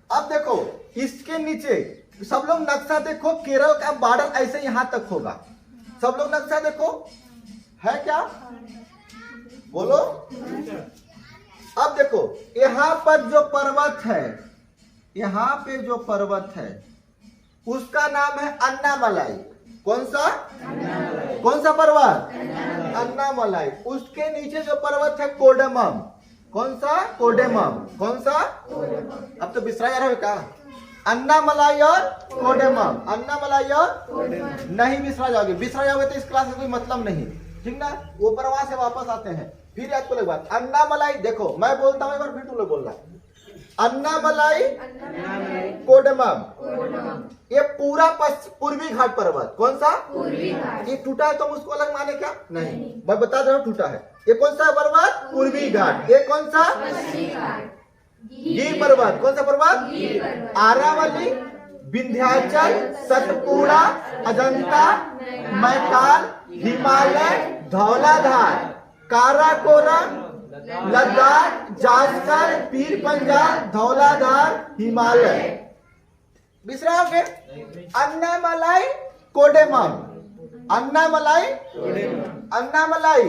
अब देखो इसके नीचे सब लोग नक्शा देखो, केरल का बॉर्डर ऐसे यहां तक होगा। सब लोग नक्शा देखो, है क्या? बोलो। अब देखो यहाँ पर जो पर्वत है, यहाँ पे जो पर्वत है उसका नाम है अन्नामलाई। कौन सा? कौन सा पर्वत? अन्नामलाई। उसके नीचे जो पर्वत है कोडेमम। कौन सा? कोडेमम। कौन सा? अब तो बिसरा जा रहा है क्या? अन्नामलाई और कोडेमम। अन्नामलाई और नहीं बिसरा जाओगे। बिसरा जाओगे तो इस क्लास में कोई मतलब नहीं, ठीक ना? वो प्रवाह से वापस आते हैं। फिर याद करो एक बात, अन्नामलाई देखो मैं बोलता हूँ एक बार, फिर तुम लोग बोलना। अन्नामलाई कोडेमम, ये पूरा पूर्वी घाट पर्वत। कौन सा? पूर्वी घाट। ये टूटा है तो हम उसको अलग माने क्या? नहीं, मैं बता दे रहा हूँ टूटा है। ये कौन सा पर्वत? पूर्वी घाट। ये कौन सा? गिर पर्वत। कौन सा पर्वत? आरावली, विंध्याचल, सतपुड़ा, अजंता, मैकाल, हिमालय, धौलाधार, काराकोरम, लद्दाख, जास्कर, पीर पंजाल, धौलाधार, हिमालय। बिसराओगे? अन्नामलाई कोडेमम। अन्नामलाई, अन्नामलाई।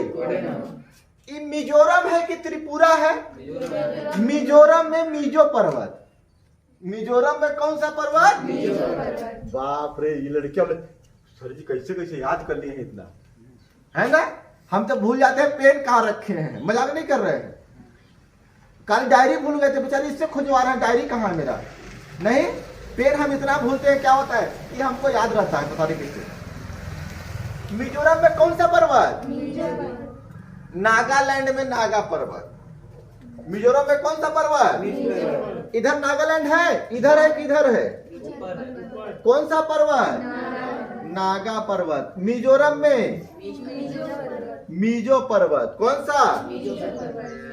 ये मिजोरम है कि त्रिपुरा है? मिजोरम में मिजो पर्वत। मिजोरम में कौन सा पर्वत? बाप रे, ये लड़कियां सर जी कैसे कैसे याद कर लिए हैं इतना, है ना? हम तो भूल जाते हैं पेन कहाँ रखे हैं, मजाक नहीं कर रहे हैं। कल डायरी भूल गए थे बेचारे, इससे खुजवा रहे हैं डायरी कहाँ है मेरा। नहीं, पेन हम इतना भूलते हैं, क्या होता है कि हमको याद रहता है बता दें कैसे। मिजोरम में कौन सा पर्वत? नागालैंड में नागा पर्वत। मिजोरम में कौन सा पर्वत? इधर नागालैंड है, इधर है कि इधर है? कौन सा पर्वत? नागा पर्वत। मिजोरम में मिजो पर्वत। कौन सा?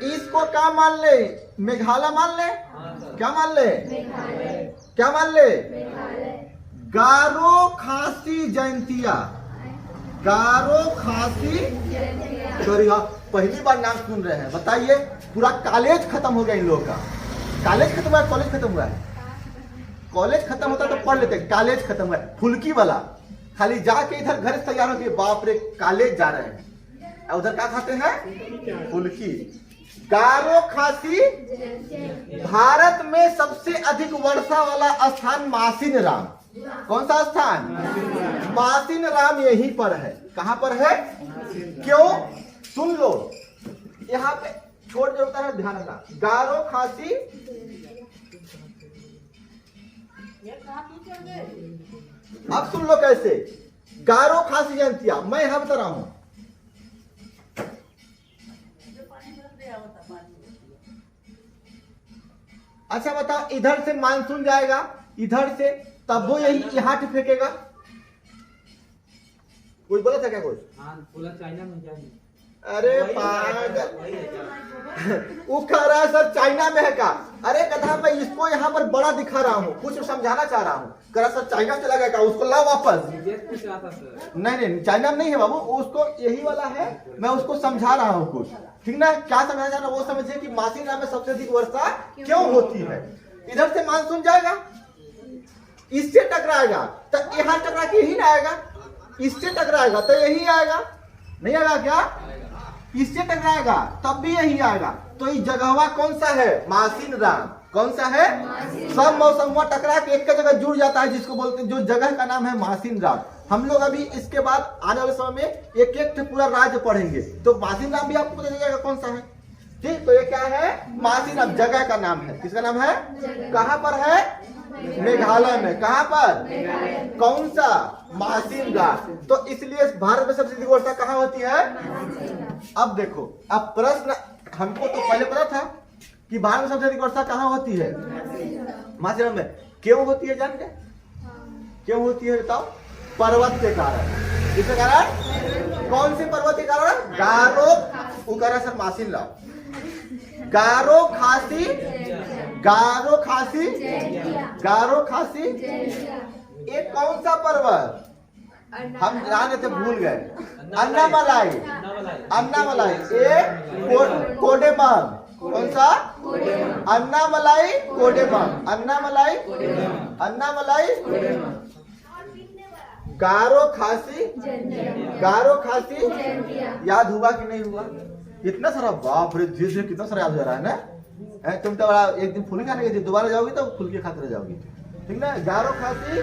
इसको क्या मान ले? मेघालय मान ले? क्या मान ले? क्या मान ले? गारो खासी जयंतिया। गारो खासी जयंतिया। पहली बार नाम सुन रहे हैं, बताइए। पूरा कॉलेज खत्म हो गया इन लोगों का। कॉलेज खत्म हुआ, कॉलेज खत्म हुआ है। कॉलेज खत्म होता तो पढ़ लेते, कॉलेज खत्म हुआ है। फुल्की वाला खाली जाके इधर घर से तैयार होके बाप रे कॉलेज जा रहे हैं, उधर क्या खाते हैं? फुल्की। गारो खासी। भारत में सबसे अधिक वर्षा वाला स्थान मासिन राम। कौन सा स्थान? मासिन राम यहीं पर है। कहां पर है? क्यों? सुन लो, यहाँ पे छोड़ जो होता है ध्यान रखना। गारो खासी, अब सुन लो कैसे। गारो खासी जयंतिया, मैं यहां बता रहा हूं। अच्छा बताओ, इधर से मानसून जाएगा, इधर से, तब वो यही यहाँ फेंकेगा। कुछ बोला था क्या? कुछ? हाँ, बोला चाइना में जाएंगे। अरे पागल, वो कह रहा है सर चाइना में है का? अरे कथा, मैं इसको यहाँ पर बड़ा दिखा रहा हूँ, कुछ समझाना चाह रहा हूँ। कह रहा सर चाइना चला गया का? उसको लाओ वापस। नहीं नहीं, चाइना में नहीं है बाबू, उसको यही वाला है। मैं उसको समझा रहा हूँ कुछ, ठीक ना? क्या समझाना चाह रहा हूँ वो समझिए कि मासिन राम में सबसे अधिक वर्षा क्यों होती है। इधर से मानसून जाएगा, इससे टकराएगा तो यहाँ टकरा के यही ना आएगा। इससे टकराएगा तो यही आएगा, नहीं आएगा क्या? इससे टकराएगा तब भी यही आएगा। तो ये जगहवा कौन सा है? मासिन राम। कौन सा है? सब मौसम टकरा के एक जगह जुड़ जाता है, जिसको बोलते हैं, जो जगह का नाम है मासिन राम। हम लोग अभी इसके बाद आने वाले समय में एक एक पूरा राज्य पढ़ेंगे, तो मासी नाम भी आपको पता चल जाएगा कौन सा है। ठीक, तो ये क्या है, मासी नाम जगह का नाम है। किसका नाम है, कहाँ पर है, मेघालय में। कहाँ पर, कौन सा, मासिंगा। तो इसलिए भारत में सबसे अधिक वर्षा कहाँ होती है। अब देखो, अब प्रश्न हमको तो पहले पता था कि भारत में सबसे अधिक वर्षा कहाँ होती है, मासिंगा में। क्यों होती है जान के, क्यों होती है बताओ, पर्वत के कारण। किसके कारण, कौन से पर्वत के कारण, गारो, वो कह रहा सर मासिन लाओ, गारो खासी, गारो खासी, गारो खासी। ये कौन सा पर्वत, हम जाने थे भूल गए, अन्नामलाई, अन्नामलाई। ये कोडेमंग, कौन सा, अन्नामलाई कोडेमंग, अन्नामलाई, अन्नामलाई, गारो खासी, गारो खासी। याद हुआ कि नहीं हुआ, कितना सारा, बाप रे, धीरे धीरे कितना सारा याद हो रहा है ना। तुम तो बड़ा एक दिन फुल खाने गई, दोबारा जाओगी तो फुल के खाते रह जाओगी, ठीक ना। गारो खासी,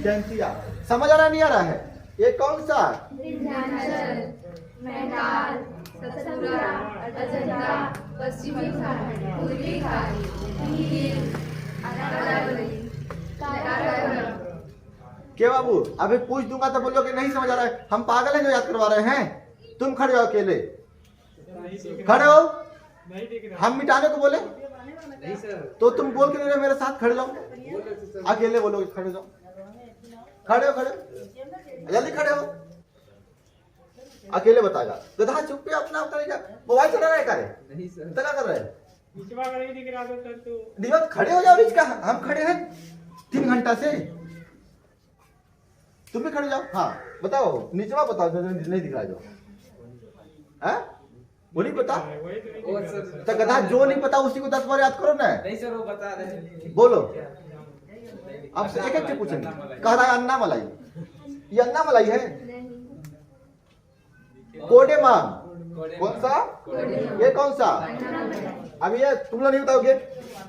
जैंतिया। समझ आ रहा नहीं आ रहा है, ये कौन सा, पश्चिमी घाट, पूर्वी घाट, क्या बाबू, अभी पूछ दूंगा तो बोलोगे नहीं समझ आ रहा है, हम पागल हैं जो याद करवा रहे हैं। तुम खड़े हो अकेले, खड़े हो, हम मिटाने को बोले नहीं सर, तो तुम बोल के नहीं रहे मेरे साथ, खड़े जाओ, अकेले बोलोगे, खड़े जाओ, खड़े हो, खड़े हो, जल्दी खड़े हो, अकेले बताएगा। गधा चुप पे अपना करेगा, मोबाइल चला रहा है, करे नहीं सर, क्या कर रहे हैं, दिख रहा था तो दिवस खड़े हो जाओ बीच का, हम खड़े हैं 3 घंटा से, तुम भी खड़े जाओ। हाँ बताओ, नीचवा बताओ जो नहीं दिख रहा है, जो है वो नहीं पता, वो सर, तो गधा जो नहीं पता उसी को 10 बार याद करो ना। नहीं सर वो बता रहे, बोलो, आपसे एक एक से पूछेंगे। कह रहा है अन्नामलाई, ये अन्नामलाई है, कोडेमंग, कौन सा, ये कौन सा, अभी ये तुम लोग नहीं बताओगे,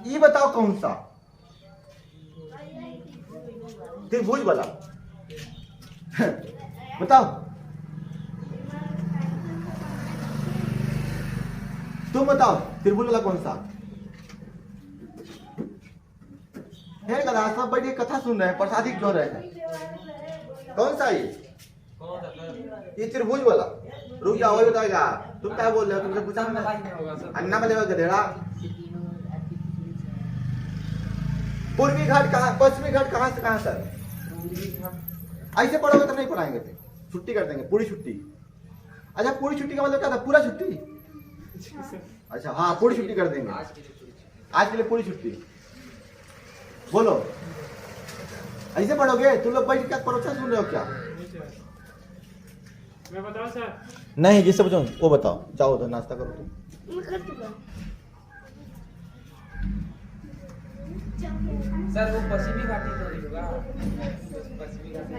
ये बताओ कौन सा, त्रिभुज वाला बताओ, तुम बताओ त्रिभुज वाला कौन सा है। गधा सब बैठ के कथा सुन रहे हैं, प्रसादी जोड़ रहे हैं, कौन सा ये त्रिभुज वाला। रुक जाओ, वही बताएगा, तुम क्या बोल रहे हो, तुमसे पूछा हमने, अन्ना में गधेड़ा। पूर्वी घाट कहाँ, पश्चिमी घाट कहाँ से कहाँ सर, ऐसे पढ़ोगे तो नहीं पढ़ाएंगे थे, छुट्टी कर देंगे, पूरी छुट्टी। अच्छा पूरी छुट्टी का मतलब क्या था, पूरा छुट्टी, अच्छा हाँ पूरी छुट्टी कर देंगे, आज के लिए पूरी छुट्टी। बोलो, ऐसे पढ़ोगे, तुम लोग बैठ क्या परोक्षा सुन रहे हो क्या, मैं बताऊं सर, नहीं जिससे पूछो वो बताओ, जाओ तो नाश्ता करो तुम। सर वो पश्चिमी घाटी तो नहीं होगा, पश्चिमी घाटी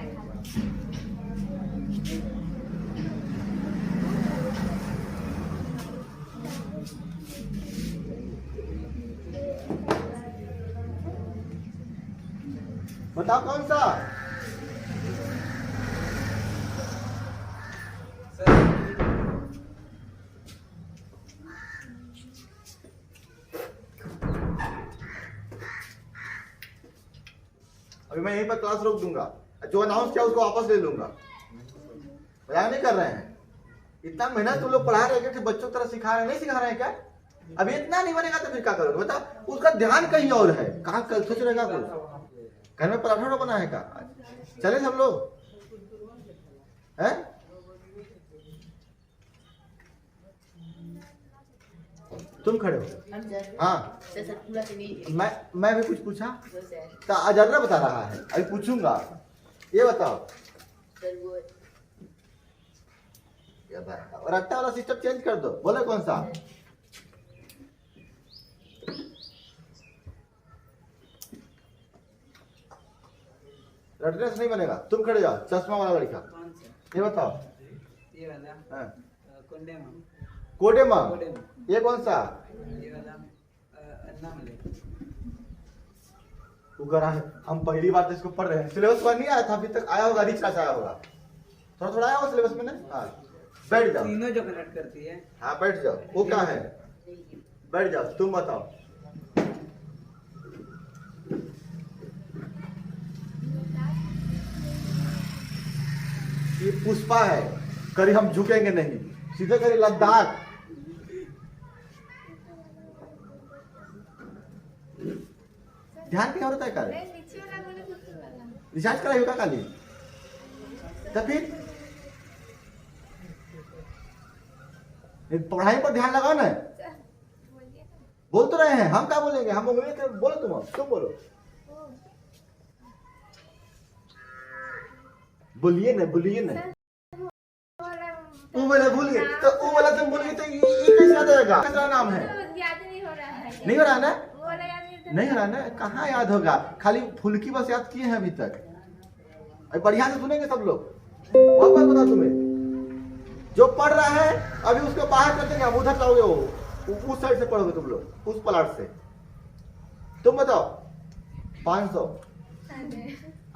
बताओ कौन सा, अभी मैं यहीं पर क्लास रोक दूंगा, जो अनाउंस किया उसको वापस ले लूंगा, मजाक नहीं कर रहे हैं। इतना मेहनत तुम लोग पढ़ा रहे हैं कि बच्चों की तरह सिखा रहे हैं, नहीं सिखा रहे हैं क्या, अभी इतना नहीं बनेगा तो फिर क्या करोगे बताओ। उसका ध्यान कहीं और है, कहाँ सोच रहेगा कुछ, घर में पराठा बना है क्या, चले सब लोग हैं। तुम खड़े हो, हाँ मैं भी कुछ पूछा तो अजर्रा बता रहा है, अभी पूछूंगा, ये बताओ और रट्टा वाला सिस्टम चेंज कर दो, बोले कौन सा, रटने से नहीं बनेगा। तुम खड़े जाओ, चश्मा वाला लड़का, ये बताओ, ये वाला हाँ। कोंडेमा, कोडेमा, कोडेमा, ये कौन सा, ये वाला अन्नामलाई, वो कह रहा है हम पहली बार तो इसको पढ़ रहे हैं, सिलेबस पर नहीं आया था अभी तक, आया होगा रिक्शा से आया होगा, थोड़ा थोड़ा आया होगा सिलेबस में ना। हाँ बैठ जाओ, तीनों जो कनेक्ट करती है। हाँ बैठ जाओ, वो क्या है, बैठ जाओ, तुम बताओ। ये पुष्पा है, करी हम झुकेंगे नहीं, सीधे करी लद्दाख। ध्यान क्या होता है काले, रिचार्ज कराई होगा काली, तो फिर पढ़ाई पर ध्यान लगाओ ना। बोल तो रहे हैं, हम क्या बोलेंगे, हम बोलेंगे तो बोलो, तुम बोलो, बोलिए ना, बोलिए ना। वो वाला भूल गए तो वो वाला तुम भूल गए तो ये कैसे याद आएगा, कैसा नाम है, याद नहीं हो रहा है। नहीं हो रहा ना, वो वाला याद नहीं हो रहा ना, कहाँ याद होगा, खाली फुल्की बस याद किए हैं अभी तक। अभी बढ़िया से सुनेंगे सब लोग, वापस बता तुम्हें जो पढ़ रहा है अभी उसको बाहर कर देंगे, हम उधर जाओगे, वो उस साइड से पढ़ोगे तुम लोग, उस प्लाट से। तुम बताओ 500,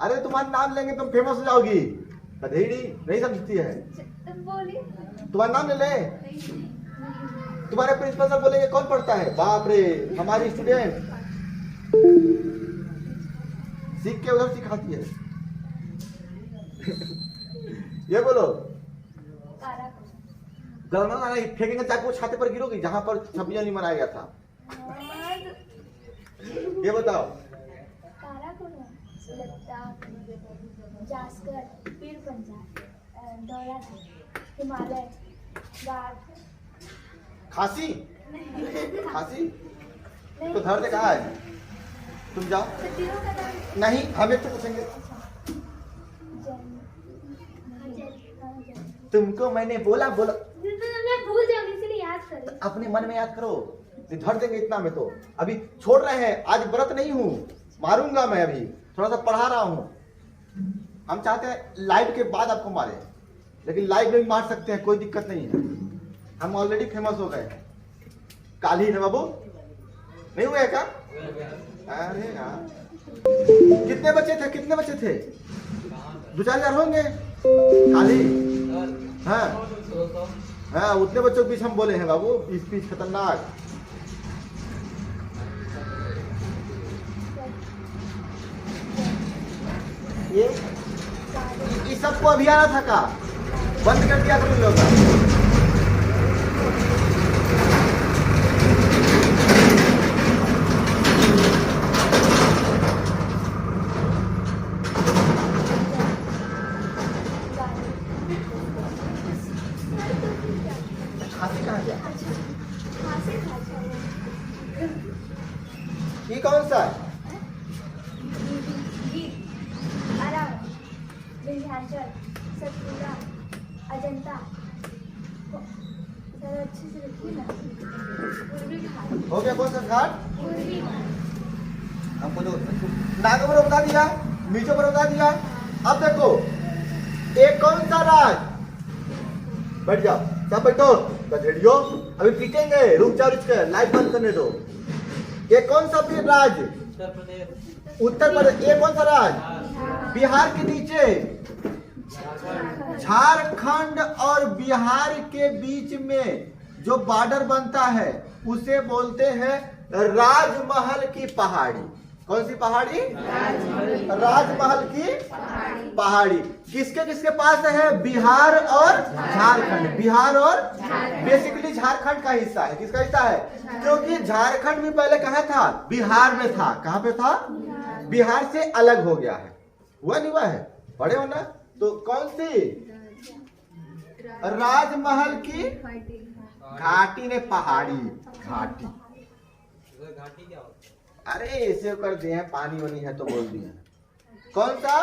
अरे तुम्हारा नाम लेंगे तुम फेमस हो जाओगी, गधेड़ी नहीं समझती है, तुम्हारा नाम ले ले, तुम्हारे प्रिंसिपल सर बोलेंगे कौन पढ़ता है, बाप रे हमारी स्टूडेंट सीख के उधर सिखाती है। ये बोलो, गलना नहीं फेंकेंगे चाकू छाते पर गिरोगी जहां पर 26 जनवरी मनाया गया था। ये बताओ, जास्कर, पीर पंजाब, हिमालय, खांसी, खांसी तो धर दे, कहा है, तुम जाओ, नहीं हमें तो पूछेंगे, तुमको मैंने बोला बोला, मैं भूल जाऊंगी इसलिए याद करो, अपने मन में याद करो, धर देंगे इतना में तो। अभी छोड़ रहे हैं, आज व्रत नहीं हूँ, मारूंगा मैं, अभी थोड़ा सा पढ़ा रहा हूँ। हम चाहते हैं लाइव के बाद आपको मारे, लेकिन लाइव में भी मार सकते हैं, कोई दिक्कत नहीं है, हम ऑलरेडी फेमस हो गए। काली है बाबू, नहीं हुए क्या? अरे यार कितने बच्चे थे, कितने बच्चे थे, 2-4 हजार होंगे काली। हाँ हाँ, उतने बच्चों के बीच हम बोले हैं बाबू, स्पीच खतरनाक। ये सबको अभी आना था का, बंद कर दिया तुम लोग का। खांसी कहाँ गया? ये कौन सा है? विंध्याचल, सतपुड़ा, अजंता, अच्छे से लिखिए ना। पूर्वी घाट, हो गया कौन सा घाट? पूर्वी घाट। हमको तो नागों पर बता दिया, मीचों पर बता दिया। अब देखो एक कौन सा राज, बैठ जाओ सब बैठो, गधेड़ियो अभी पीटेंगे, रुक जाओ, रुक लाइट बंद करने दो। ये कौन सा फिर राज? उत्तर प्रदेश। ये कौन सा राज? बिहार के नीचे झारखंड और बिहार के बीच में जो बॉर्डर बनता है उसे बोलते हैं राजमहल की पहाड़ी। कौन सी पहाड़ी? राजमहल की पहाड़ी। किसके किसके पास है? बिहार और झारखंड। बिहार और बेसिकली झारखंड का हिस्सा है। किसका हिस्सा है? क्योंकि झारखंड भी पहले कहाँ था? बिहार में था। कहाँ पे था? बिहार से अलग हो गया है। हुआ नहीं हुआ है? पढ़े हो ना? तो कौन सी? राजमहल की घाटी ने पहाड़ी घाटी। घाटी क्या होता है? अरे ऐसे कर दिए हैं, पानी वानी है तो बोल दिए। कौन सा?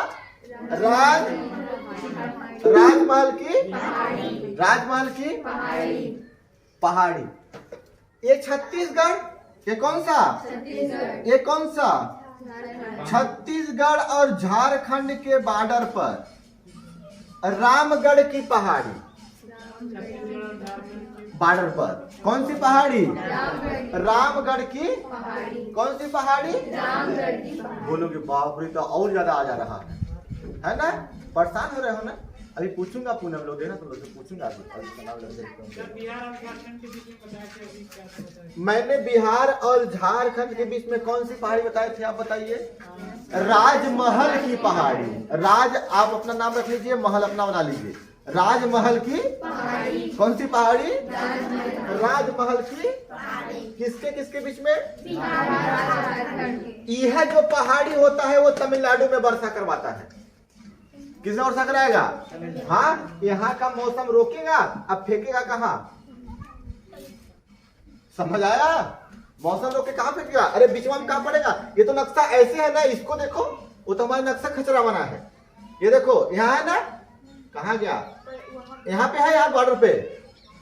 राजमहल की पहाड़ी। ये छत्तीसगढ़। ये कौन सा? ये कौन सा? छत्तीसगढ़ और झारखंड के बॉर्डर पर रामगढ़ की पहाड़ी। बॉर्डर पर। कौन सी पहाड़ी? रामगढ़ की कौन सी पहाड़ी? बोलोगे बाप रे, तो और ज्यादा आ जा रहा है ना? परेशान हो रहे हो ना? अभी पूछूंगा पूनम लोग ना, तुम लोग से पूछूंगा मैंने बिहार और झारखंड के बीच में कौन सी पहाड़ी बताई थी, आप बताइए। राजमहल की पहाड़ी। राज आप अपना नाम रख लीजिए, महल अपना बना लीजिए। राजमहल की कौन सी पहाड़ी? राजमहल की किसके किसके बीच में? यह जो पहाड़ी होता है वो तमिलनाडु में वर्षा करवाता है। किसने वर्षा कराएगा? हाँ, यहाँ का मौसम रोकेगा, अब फेंकेगा कहाँ? समझ आया? मौसम रोक के कहाँ फेंकेगा? अरे बीच में कहाँ पड़ेगा? ये तो नक्शा ऐसे है ना, इसको देखो, वो तो हमारा नक्शा खचरा बना है। ये देखो यहाँ है ना, कहाँ गया? यहाँ पे है, यहाँ बॉर्डर पे।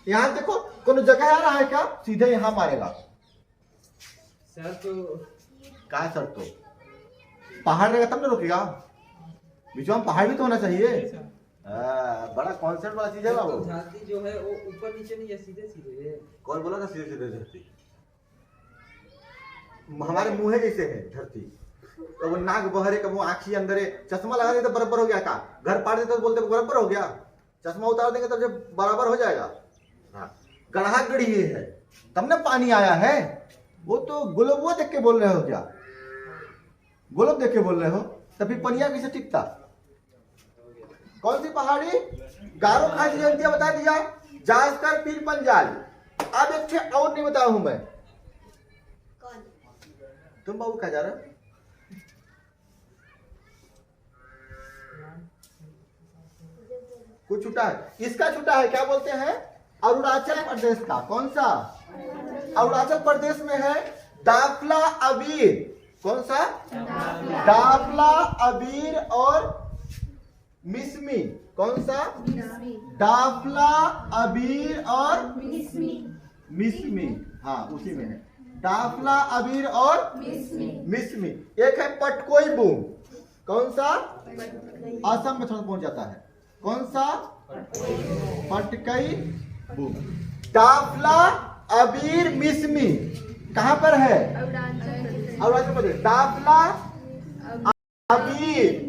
यहाँ देखो कोई जगह आ रहा है क्या? सीधे यहाँ मारेगा। सर तो कहा सर? तो पहाड़ रहेगा तब ना रोकेगा। बीच में पहाड़ भी तो होना चाहिए। बड़ा कॉन्सेप्ट वाला चीज है बाबू। धरती जो है वो ऊपर नीचे नहीं है, सीधे सीधे है। कौन बोला था सीधे सीधे धरती? हमारे मुंह जैसे है धरती। तो वो नाक बहरे, कब वो आंखी अंदर है। चश्मा लगा देते तो बराबर हो गया का? घर पाड़ देते तो बोलते बराबर हो गया। चश्मा उतार देंगे तब जब बराबर हो जाएगा। हाँ, गढ़ा गढ़ी है तब ना पानी आया है। वो तो ग्लोब देख के बोल रहे हो क्या? ग्लोब देख के बोल रहे हो, तभी पनिया कैसे टिकता? कौन सी पहाड़ी? गारो खास जयंतिया बता दिया, जासकर पीर पंजाल। अब एक और नहीं बताया हूं मैं। तुम बाबू कहा जा रहे हो? कुछ छूटा है, इसका छूटा है। क्या बोलते हैं? अरुणाचल प्रदेश का। कौन सा? अरुणाचल प्रदेश में है दाफला अबीर। कौन सा? दाफला अबीर और मिसमी। कौन सा? दाफला अबीर और मिसमी। हाँ, उसी में है दाफला अबीर और मिसमी। एक है पटकोई बूम। कौन सा? असम में थोड़ा पहुंच जाता है। कौन सा? पटकई बूम। दाफला अबीर मिसमी कहां पर है? अरुणाचल प्रदेश। दाफला अबीर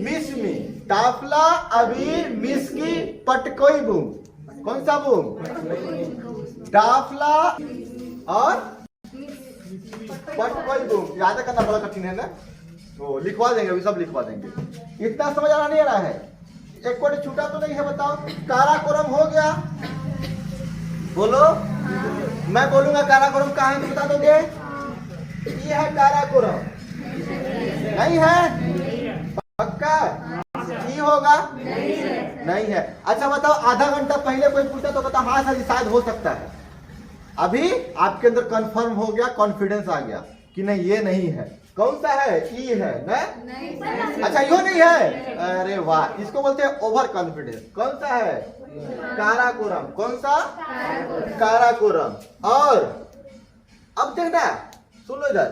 मिसमी। दाफला अबीर मिसकी पटकोई बूम। कौन सा बूम? दाफला और पटकोई बूम। याद करना बड़ा कठिन है ना, तो लिखवा देंगे, अभी सब लिखवा देंगे। इतना समझ आना नहीं आ रहा है? एक कोई छूटा तो नहीं है, बताओ। काराकोरम हो गया, बोलो। मैं बोलूंगा काराकोरम कहाँ है, बता दोगे? ये है काराकोरम। नहीं है? पक्का? ये होगा? नहीं है। अच्छा बताओ, आधा घंटा पहले कोई पूछता तो बताओ हाँ सर शायद हो सकता है। अभी आपके अंदर कंफर्म हो गया, कॉन्फिडेंस आ गया कि नहीं ये नहीं है। कौन सा है? ई है ना? अच्छा यो नहीं है? अरे वाह, इसको बोलते हैं ओवर कॉन्फिडेंस। कौन सा है? काराकोरम। कौन सा? काराकोरम। और अब देखना, सुन लो इधर।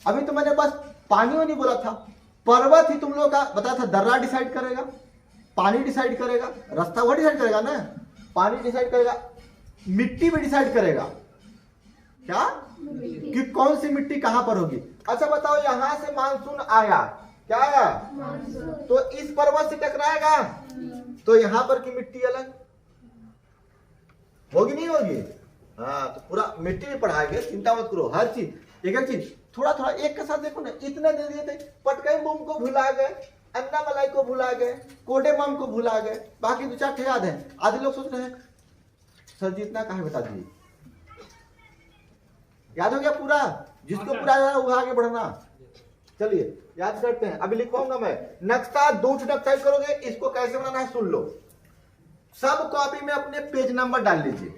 अभी तो मैंने बस पानी नहीं बोला था, पर्वत ही तुम लोग का बताया था। दर्रा डिसाइड करेगा, पानी डिसाइड करेगा, रास्ता वो डिसाइड करेगा ना, पानी डिसाइड करेगा, मिट्टी भी डिसाइड करेगा। क्या कि कौन सी मिट्टी कहां पर होगी। अच्छा बताओ, यहां से मानसून आया, क्या आया? तो इस पर्वत से टकराएगा तो यहां पर की मिट्टी अलग होगी, नहीं होगी? हाँ, तो पूरा मिट्टी भी पढ़ाएंगे, चिंता मत करो। हर चीज एक एक चीज थोड़ा थोड़ा एक के साथ देखो ना। इतने दे दिए थे, पटकई बूम को भुला गए, अन्ना मलाई को भुला गए, कोडेमम को भुला गए, बाकी दो चार याद है। आधे लोग सोच रहे हैं सर जी इतना कहाँ बता दिए। याद हो गया पूरा? जिसको पूरा याद है वो आगे बढ़ना। चलिए याद करते हैं। अभी लिखवाऊंगा मैं नक्शा, 2 नक्शा करोगे। इसको कैसे बनाना है सुन लो। सब कॉपी में अपने पेज नंबर डाल लीजिए।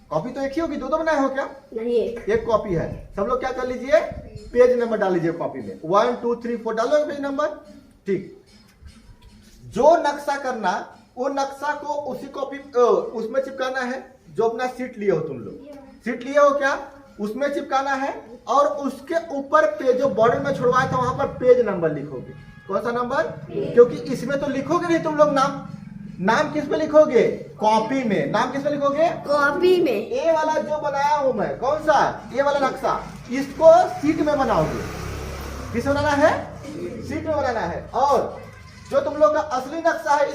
कॉपी तो एक ही होगी, 2 बनाए हो क्या? नहीं, एक कॉपी है। सब लोग क्या कर लीजिए, पेज नंबर डाल लीजिए कॉपी में। 1 2 3 4 डालो पेज नंबर। ठीक, जो नक्शा करना वो नक्शा को उसी कॉपी उसमें चिपकाना है जो अपना सीट लिए हो। तुम लोग सीट लिए हो क्या? उसमें चिपकाना है और उसके ऊपर पेज जो बॉर्डर में छुड़वाया था वहां पर पेज नंबर लिखोगे। कौन सा नंबर? क्योंकि इसमें तो लिखोगे नहीं तुम लोग नाम, नाम किस पे लिखोगे? कॉपी में। नाम किस पे लिखोगे? कॉपी में। ए वाला जो बनाया हूं मैं, कौन सा? ये वाला नक्शा, इसको सीट में बनाओगे। किस बनाना है? सीट में बनाना है। और जो तुम लोग का असली नक्शा है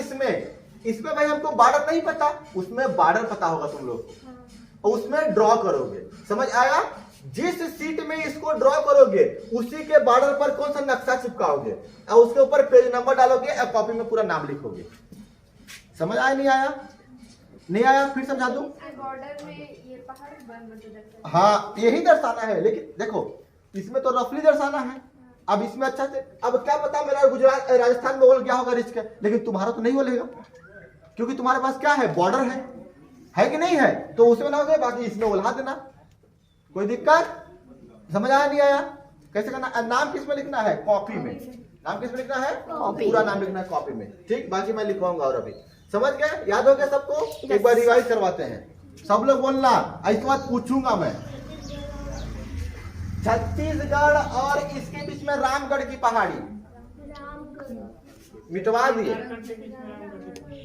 इसमें भाई हमको बॉर्डर नहीं पता, उसमें बॉर्डर पता होगा तुम लोग को, और उसमें ड्रॉ करोगे। समझ आया? जिस सीट में इसको ड्रॉ करोगे उसी के बॉर्डर पर कौन सा नक्शा चिपकाओगे और उसके ऊपर पेज नंबर डालोगे और कॉपी में पूरा नाम लिखोगे। समझ आया? नहीं आया? नहीं आया? फिर समझा दूं। बॉर्डर में ये पहाड़ बन हाँ, यही दर्शाना है, लेकिन देखो इसमें तो रफली दर्शाना है। अब इसमें अच्छा से, अब क्या पता मेरा गुजरात राजस्थान में बोल क्या होगा रिस्क है, लेकिन तुम्हारा तो नहीं बोलेगा क्योंकि तुम्हारे पास क्या है? बॉर्डर है कि नहीं है? तो उसमें बनाओगे, बाकी इसमें उल्हा देना। कोई दिक्कत? समझ आया? नहीं आया? कैसे करना? नाम किस में लिखना है? कॉपी में। नाम किस में लिखना है? पूरा नाम लिखना है कॉपी में। ठीक, बाकी मैं लिखवाऊंगा। और अभी समझ गए? याद हो गया सबको? एक बार रिवाइज करवाते हैं। सब लोग बोलना, इसके बाद पूछूंगा मैं। छत्तीसगढ़ और इसके बीच में रामगढ़ की पहाड़ी मिटवा दिए।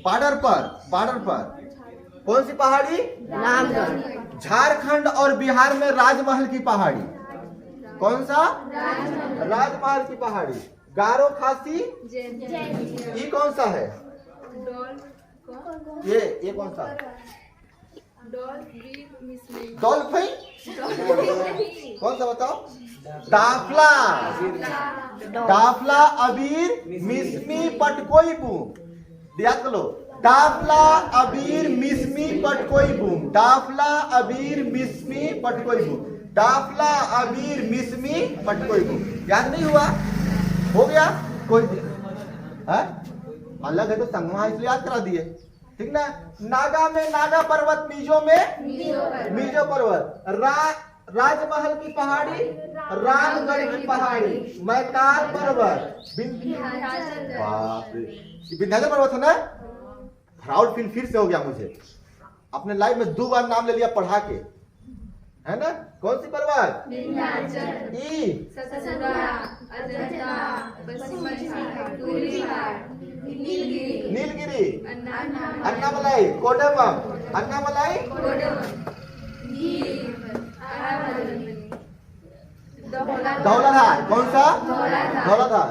बॉर्डर पर कौन सी पहाड़ी? रामगढ़। झारखंड और बिहार में राजमहल की पहाड़ी। कौन सा? राजमहल की पहाड़ी। गारो खासी, ये कौन सा है? ये कौन सा? डॉल्फिन। कौन सा बताओ? डाफला, अबीर, मिसमी, पटकोई बूम। याद कर लो, डाफला, अबीर, मिसमी, पटकोई बूम। डाफला, अबीर, मिसमी, पटकोई बूम। डाफला, अबीर, मिसमी, पटकोई बूम। याद नहीं हुआ? हो गया? कोई अलग है तो संगमा, इसलिए याद करा दिए। ठीक ना? नागा में नागा पर्वत, मिजो में मिजो पर्वत। राजमहल की पहाड़ी, रामगढ़ की पहाड़ी। मैकाल पर्वत, बाप रे, विंध्याचल पर्वत है ना? प्राउड फील फिर से हो गया मुझे। अपने लाइफ में 2 बार नाम ले लिया पढ़ा के, है ना? कौन सी पर्वत? नीलगिरी, अन्नामलाई, कोडमम, अन्नामलाई, धौलाधार। कौन सा? धौलाधार।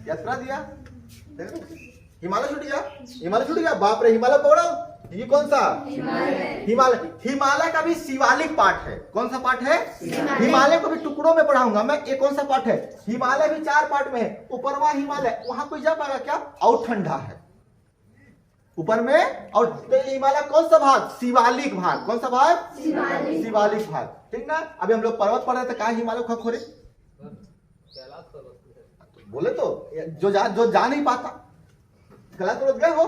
याद करा दिया? हिमालय छूट गया। बाप रे, हिमालय पकड़ो। ये कौन सा? हिमालय का भी शिवालिक पार्ट है। कौन सा पार्ट है? हिमालय को भी टुकड़ों में पढ़ाऊंगा मैं। एक कौन सा पार्ट है? हिमालय भी 4 पार्ट में है। ऊपरवा हिमालय, वहां कोई जा पाएगा क्या? और ठंडा है ऊपर में। और हिमालय कौन सा भाग? शिवालिक भाग। कौन सा भाग? शिवालिक भाग। ठीक ना? अभी हम लोग पर्वत पढ़ रहे थे, कहा हिमालय को खोरे बोले तो जो जा नहीं पाता। कैलाश पर्वत गए हो?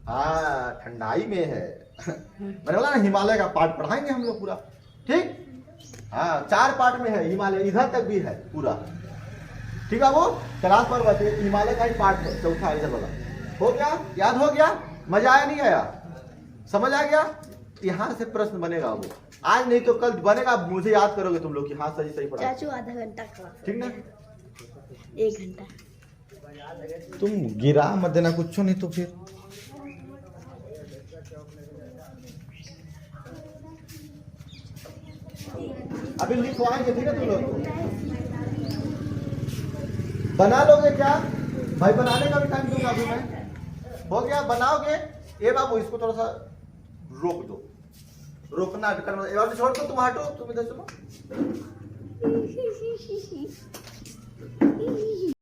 हाँ, ठंडाई में है। मैंने बोला ना, हिमालय का पार्ट पढ़ाएंगे हम लोग पूरा। ठीक? हाँ, 4 पार्ट में है हिमालय, इधर तक भी है पूरा। ठीक है? वो कैलाश पर्वत हिमालय का ही पार्ट है, चौथा इधर वाला। हो गया? याद हो गया? मजा आया? नहीं आया? समझ आ गया? यहाँ से प्रश्न बनेगा वो, आज नहीं तो कल बनेगा। मुझे याद करोगे तुम लोग कि हाँ सही पढ़ा। चाचू आधा घंटा का। ठीक ना? 1 घंटा। तुम गिरा मत देना कुछ नहीं तो फिर। अभी लिखवाएंगे, ठीक है? तुम लोग बना लोगे क्या भाई? बनाने का भी टाइम दूंगा अभी मैं। हो गया? बनाओगे? ये बाबू इसको थोड़ा सा रोक दो, रोकना करना। एक बार छोड़ दो, तुम हटो, तुम इधर चलो।